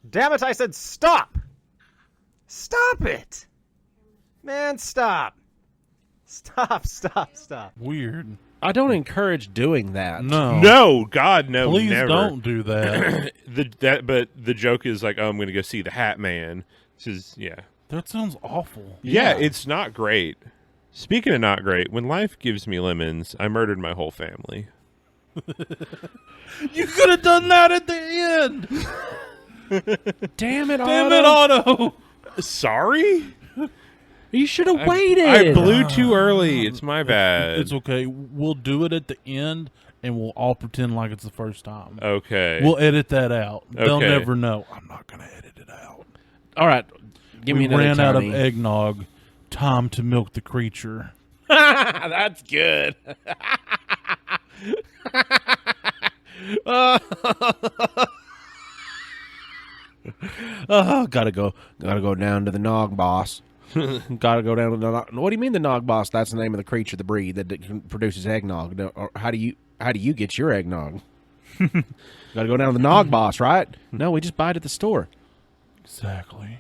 Damn it, I said stop. Stop it. Man, stop. Stop. Weird. I don't encourage doing that. No. No, God, no, Please never. don't do that. But the joke is like, oh, I'm going to go see the Hat Man. This is, yeah. That sounds awful. Yeah, it's not great. Speaking of not great, when life gives me lemons, I murdered my whole family. You could have done that at the end. Damn it, Damn it, Otto. Sorry? You should have waited. I blew too early. It's my bad. It's okay. We'll do it at the end, and we'll all pretend like it's the first time. Okay. We'll edit that out. They'll Okay. never know. I'm not going to edit it out. All right. Give me We another ran out of Tony. eggnog. Time to milk the creature. That's good. Gotta go down to the Nog Boss. Gotta go down to the Nog. What do you mean the Nog Boss? That's the name of the creature, the breed that produces eggnog. No, or how do you get your eggnog? Gotta go down to the Nog Boss, right? No, we just buy it at the store. Exactly.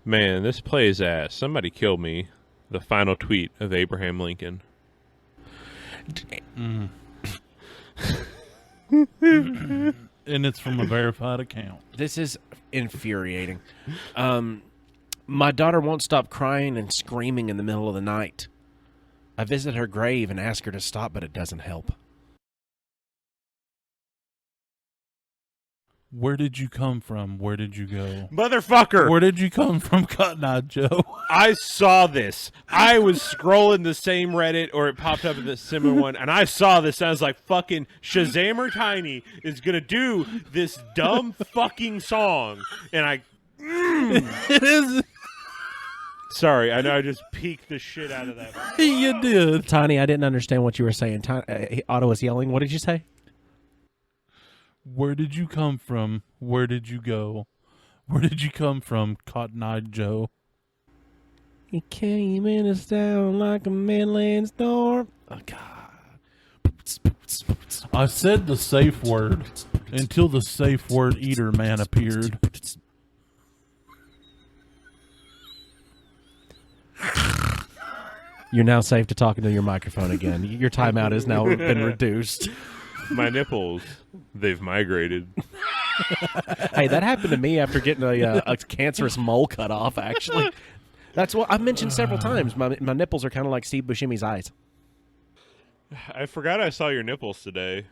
Man, this plays ass. Somebody killed me. The final tweet of Abraham Lincoln. And it's from a verified account. This is infuriating. My daughter won't stop crying and screaming in the middle of the night. I visit her grave and ask her to stop, but it doesn't help. Where did you come from? Where did you go? Motherfucker! Where did you come from, Cotton Eye Joe? I saw this. I was scrolling the same Reddit, or it popped up in the similar one, and I saw this. And I was like, fucking Shazammer Tiny is going to do this dumb fucking song. And I... It is. Sorry, I know I just peeked the shit out of that. You did. Tiny, I didn't understand what you were saying. Otto was yelling. What did you say? Where did you come from? Where did you go? Where did you come from, Cotton-Eyed Joe? He came in us down like a Midland storm. Oh, God. I said the safe word until the safe word eater man appeared. You're now safe to talk into your microphone again. Your timeout has now been reduced. My nipples, they've migrated. Hey, that happened to me after getting a cancerous mole cut off, actually. That's what I've mentioned several times. My nipples are kind of like Steve Buscemi's eyes. I forgot I saw your nipples today.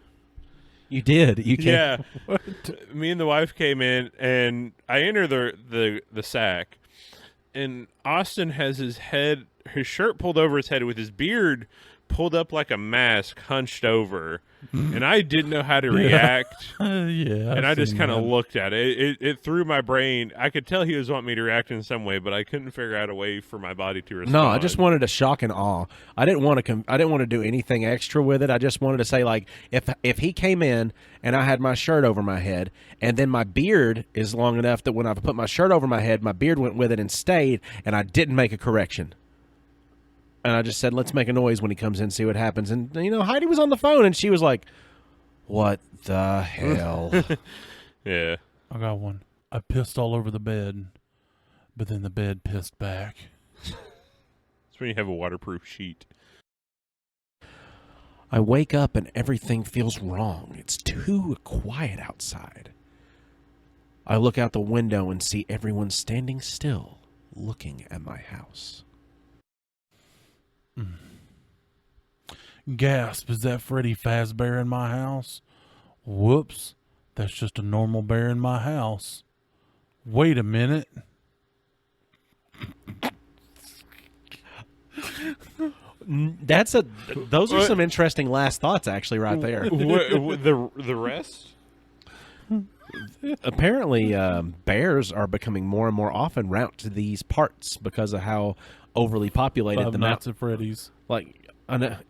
You did. You Yeah. can't. Me and the wife came in, and I enter the sack, and Austin has his shirt pulled over his head with his beard pulled up like a mask, hunched over, and I didn't know how to react. And I just kind of looked at it. It threw my brain. I could tell he was wanting me to react in some way, but I couldn't figure out a way for my body to respond. No, I just wanted a shock and awe. I didn't want to do anything extra with it. I just wanted to say, like, if he came in and I had my shirt over my head, and then my beard is long enough that when I put my shirt over my head, my beard went with it and stayed, and I didn't make a correction. And I just said, let's make a noise when he comes in, see what happens. And, Heidi was on the phone, and she was like, what the hell? Yeah. I got one. I pissed all over the bed, but then the bed pissed back. It's when you have a waterproof sheet. I wake up and everything feels wrong. It's too quiet outside. I look out the window and see everyone standing still, looking at my house. Gasp, is that Freddy Fazbear in my house? Whoops, that's just a normal bear in my house. Wait a minute. Those are some interesting last thoughts, actually, right there. The rest? Apparently, bears are becoming more and more often route to these parts because of how overly populated Five the Nights mountain. at Freddy's.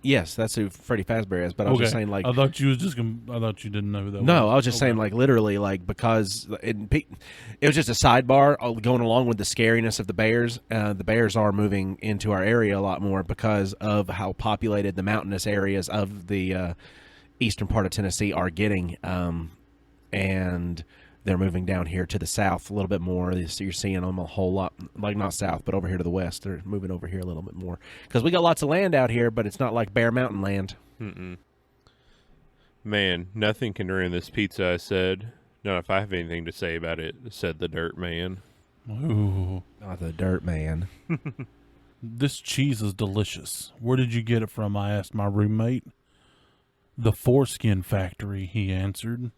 Yes, that's who Freddy Fazbear is. But I was just saying, like, I thought you didn't know who that was. no, I was just saying, like, literally, like, because it was just a sidebar going along with the scariness of the bears. The bears are moving into our area a lot more because of how populated the mountainous areas of the eastern part of Tennessee are getting. And they're moving down here to the south a little bit more. So you're seeing them a whole lot, like not south, but over here to the west. They're moving over here a little bit more because we got lots of land out here, but it's not like Bear Mountain land. Man, nothing can ruin this pizza, I said. Not if I have anything to say about it, said the dirt man. Ooh, Not the dirt man. this cheese is delicious. Where did you get it from? I asked my roommate. The Foreskin Factory, he answered.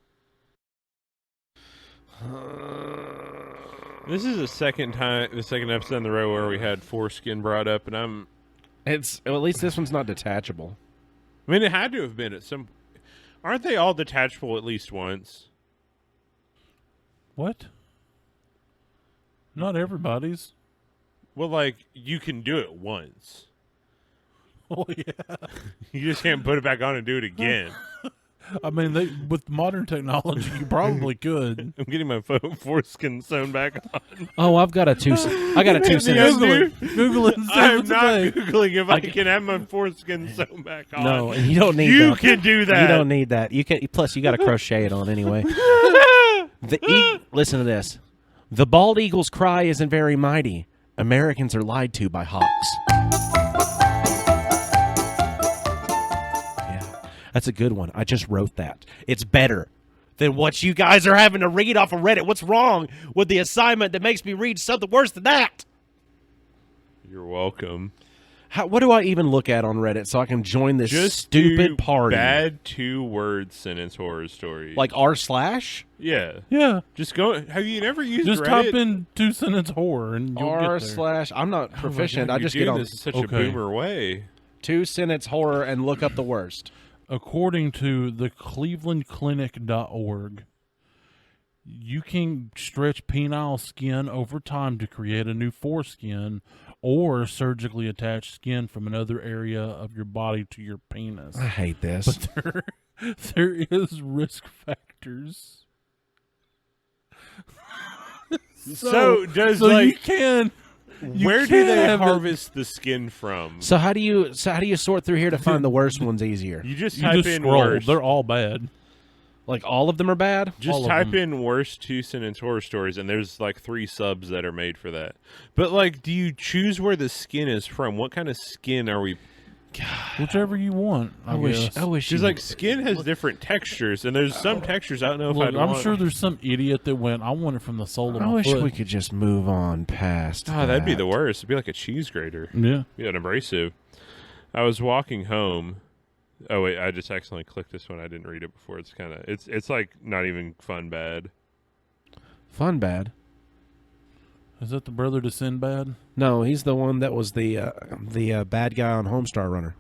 This is the second episode in the row where we had foreskin brought up, and At least this one's not detachable. I mean, it had to have been at some. Aren't they all detachable at least once? What? Not everybody's. Well, like, you can do it once. Oh, yeah. You just can't put it back on and do it again. I mean, with modern technology, you probably could. I'm getting my foreskin sewn back on. Oh, I got a 2 cents. Google it. And see I'm if it's a not thing. Googling if I can have my foreskin sewn back on. No, and you don't need You that. can do that. You don't need that. You can. Plus, you got to crochet it on anyway. Listen to this. The bald eagle's cry isn't very mighty. Americans are lied to by hawks. Yeah, that's a good one. I just wrote that. It's better than what you guys are having to read off of Reddit. What's wrong with the assignment that makes me read something worse than that? You're welcome. What do I even look at on Reddit so I can join this Just stupid do party? Bad 2-word sentence horror stories. Like r/? Yeah. Yeah. Just go. Have you never used Just Reddit? type in 2-sentence horror and you'll get there. r/. I'm not proficient. Oh my God, I just you're get doing on this in such a Okay. boomer way. 2-sentence horror and look up the worst. According to the clevelandclinic.org, you can stretch penile skin over time to create a new foreskin or surgically attach skin from another area of your body to your penis. I hate this. But There is risk factors. So does so like you can. where do they have it. harvest the skin from? So how do you sort through here to find the worst ones easier? You just You type just in scroll. worst. They're all bad. Like all of them are bad? Just all of type them. in worst 2-sentence horror stories, and there's like 3 subs that are made for that. But like, do you choose where the skin is from? What kind of skin are we? Whichever you want. I wish guess. you Because like skin has different textures, and there's some textures I don't know if Look, I'd I'm want. sure there's some idiot that went, I want it from the sole of I my wish foot. we could just move on past. Oh, that'd be that. the worst. It'd be like a cheese grater. Yeah. Be an abrasive. I was walking home. Oh wait, I just accidentally clicked this one. I didn't read it before. It's kind of it's like not even fun bad. Fun bad. Is that the brother to Sinbad? No, he's the one that was the bad guy on Homestar Runner.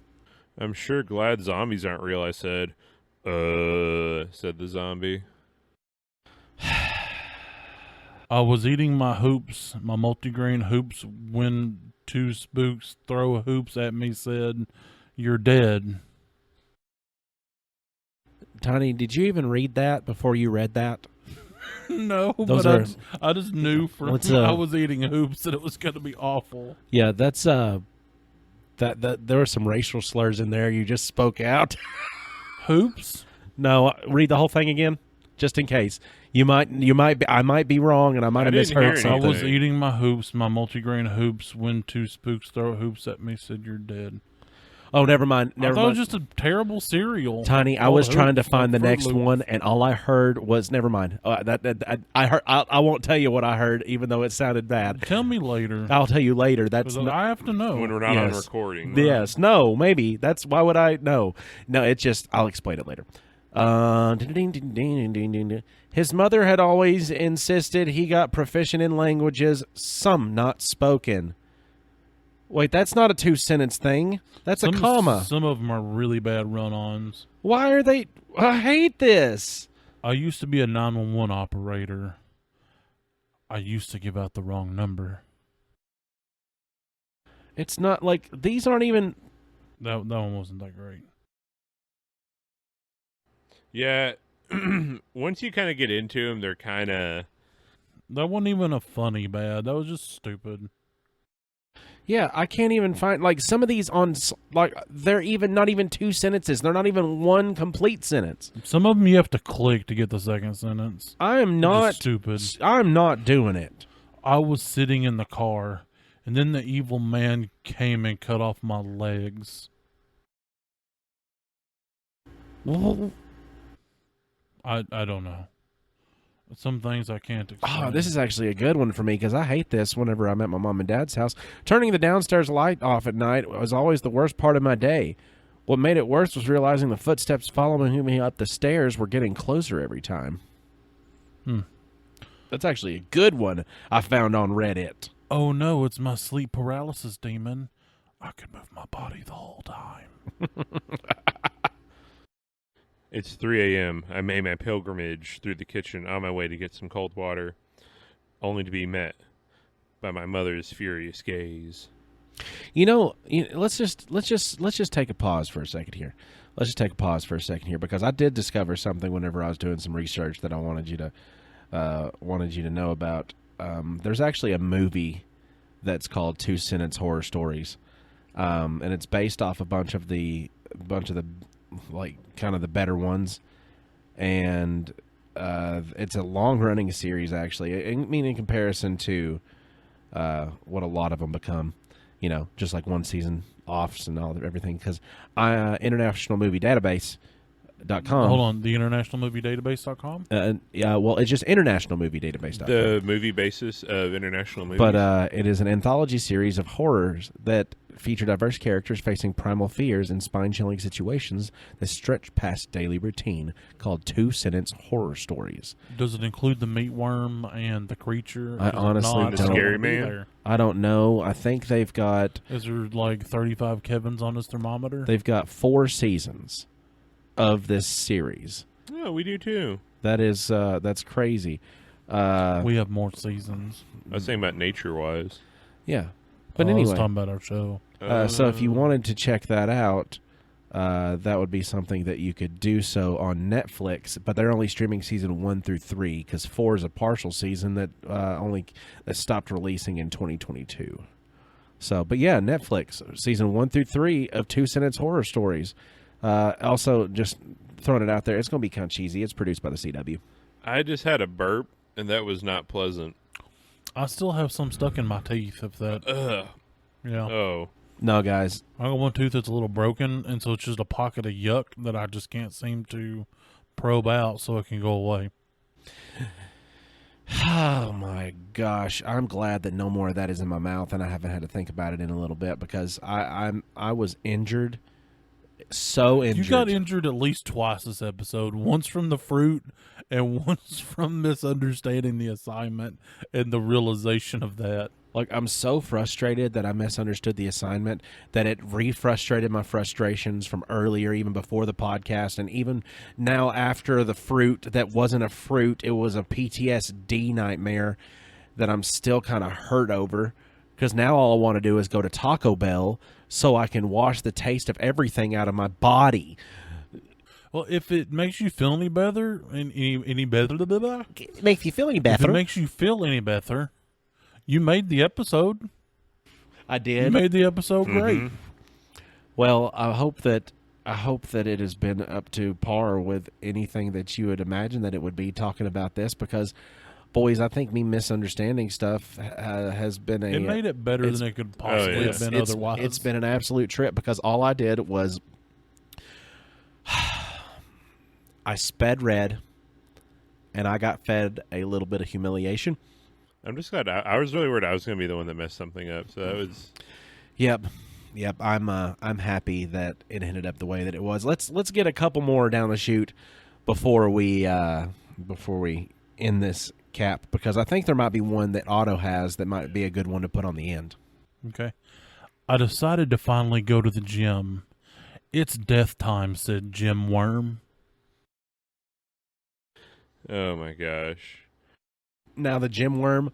I'm sure glad zombies aren't real. I said the zombie. I was eating my hoops, my multigrain hoops, when 2 spooks throw hoops at me, said, "You're dead." Tiny, did you even read that before you read that? No, Those but are- I just knew from What's, I was eating hoops that it was going to be awful. Yeah, that's that there were some racial slurs in there. You just spoke out. Hoops? No, read the whole thing again, just in case. I might be wrong, and I might have didn't hear misheard anything. I something. was eating my hoops, my multigrain hoops, when 2 spooks throw hoops at me, said, "You're dead." Oh, never mind. I Never thought it mind. was just a terrible cereal. Tiny, I All was the trying to hoops, find the like Fruit next Loops. one, and all I heard was never mind. I heard. I won't tell you what I heard, even though it sounded bad. Tell me later. I'll tell you later. That's 'Cause not. I have to know. When we're not on Yes. recording. Yes. No. Maybe. That's why would I? No. No. It's just. I'll explain it later. His mother had always insisted he got proficient in languages, some not spoken. Wait, that's not a 2-sentence thing. That's a comma. Some of them are really bad run-ons. Why are they? I hate this. I used to be a 911 operator. I used to give out the wrong number. It's not like these aren't even. That one wasn't that great. Yeah. Once you kind of get into them, they're kind of. That wasn't even a funny bad. That was just stupid. Yeah, I can't even find like some of these on like they're even not even 2 sentences. They're not even one complete sentence. Some of them you have to click to get the second sentence. I am Just not stupid. I'm not doing it. I was sitting in the car, and then the evil man came and cut off my legs. Well, I don't know. Some things I can't explain. oh, this is actually a good one for me because I hate this whenever I'm at my mom and dad's house. Turning the downstairs light off at night was always the worst part of my day. What made it worse was realizing the footsteps following me up the stairs were getting closer every time. That's actually a good one I found on Reddit. Oh no, it's my sleep paralysis demon. I could move my body the whole time. It's 3 a.m. I made my pilgrimage through the kitchen on my way to get some cold water, only to be met by my mother's furious gaze. Let's just take a pause for a second here. Let's just take a pause for a second here because I did discover something whenever I was doing some research that I wanted you to know about. There's actually a movie that's called 2-Sentence Horror Stories, and it's based off a bunch of the like kind of the better ones, and it's a long running series actually. I mean, in comparison to what a lot of them become, just like one season offs and everything. Because International Movie Database.com. Hold on, the International Movie Database.com? Yeah, well, it's just International Movie Database.com. The movie basis of international movies. But it is an anthology series of horrors that feature diverse characters facing primal fears and spine-chilling situations that stretch past daily routine, called 2-Sentence Horror Stories. Does it include the meatworm and the creature? I Is it honestly not? don't. The scary It won't be man? there. I don't know. I think they've got Is there like 35 Kevins on his thermometer? 4 seasons of this series. Oh, we do too. That is that's crazy. We have more seasons. I was saying about nature-wise. Yeah. But I was anyway, talking about our show. so if you wanted to check that out, that would be something that you could do so on Netflix, but they're only streaming season 1 through 3 because 4 is a partial season that that stopped releasing in 2022. So, but yeah, Netflix season 1 through 3 of 2 Sentence Horror Stories. Also, just throwing it out there, it's going to be kind of cheesy. It's produced by the CW. I just had a burp, and that was not pleasant. I still have some stuck in my teeth. If that, yeah. Oh. No, guys. I got one tooth that's a little broken, and so it's just a pocket of yuck that I just can't seem to probe out so it can go away. Oh my gosh! I'm glad that no more of that is in my mouth, and I haven't had to think about it in a little bit because I was injured, so injured. You got injured at least twice this episode. Once from the fruit, and once from misunderstanding the assignment and the realization of that. Like, I'm so frustrated that I misunderstood the assignment that it re-frustrated my frustrations from earlier, even before the podcast, and even now after the fruit that wasn't a fruit, it was a PTSD nightmare that I'm still kind of hurt over, because now all I want to do is go to Taco Bell so I can wash the taste of everything out of my body. Well, if it makes you feel any better, any better, It makes you feel any if better. it makes you feel any better, you made the episode. I did. You made the episode great. Well, I hope that it has been up to par with anything that you would imagine that it would be talking about this, because, boys, I think me misunderstanding stuff has been It made it better than it could possibly have been otherwise. It's been an absolute trip, because all I did was I sped red, and I got fed a little bit of humiliation. I'm just glad. I was really worried I was going to be the one that messed something up. So that was. Yep. I'm happy that it ended up the way that it was. Let's get a couple more down the chute before we end this cap, because I think there might be one that Otto has that might be a good one to put on the end. Okay. I decided to finally go to the gym. It's death time, said Jim Worm. Oh my gosh. Now the gym worm,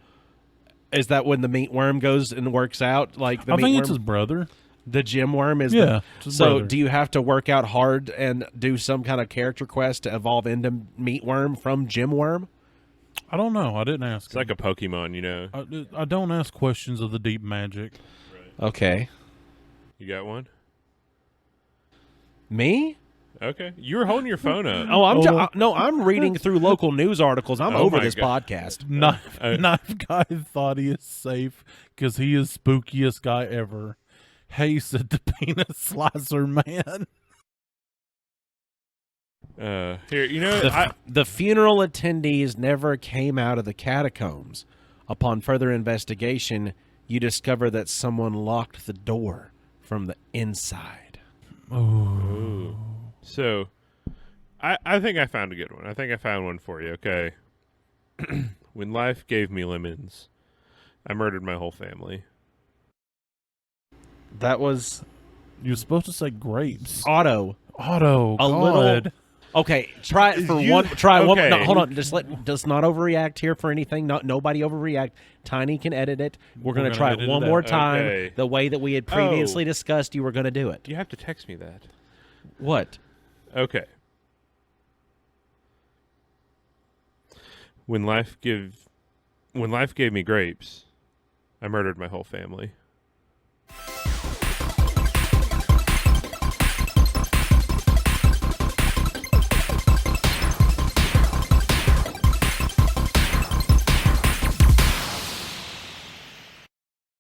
is that when the meatworm goes and works out? Like the I think meatworm? it's his brother. The gym worm is Yeah, it's his so brother. do you have to work out hard and do some kind of character quest to evolve into meatworm from gym worm? I don't know. I didn't ask. It's him. like a Pokemon, you know. I don't ask questions of the deep magic. Okay. You got one? Me? Okay. You were holding your phone up. Oh, Oh. I'm reading through local news articles. I'm Oh over my this God. podcast. Knife guy thought he is safe because he is spookiest guy ever. Hey, said the peanut slicer man. Here, you know, The funeral attendees never came out of the catacombs. Upon further investigation, you discover that someone locked the door from the inside. Ooh. So, I think I found a good one. I think I found one for you, okay? When life gave me lemons, I murdered my whole family. That was You're supposed to say grapes. Otto. Otto, A little. Okay, try it for one. Try one. okay. No, hold on. Just not overreact here for anything. Nobody overreact. Tiny can edit it. We're gonna gonna try edit it one it more out. time. Okay. The way that we had previously discussed, you were gonna do it. You have to text me that. What? Okay. When life gave me grapes, I murdered my whole family.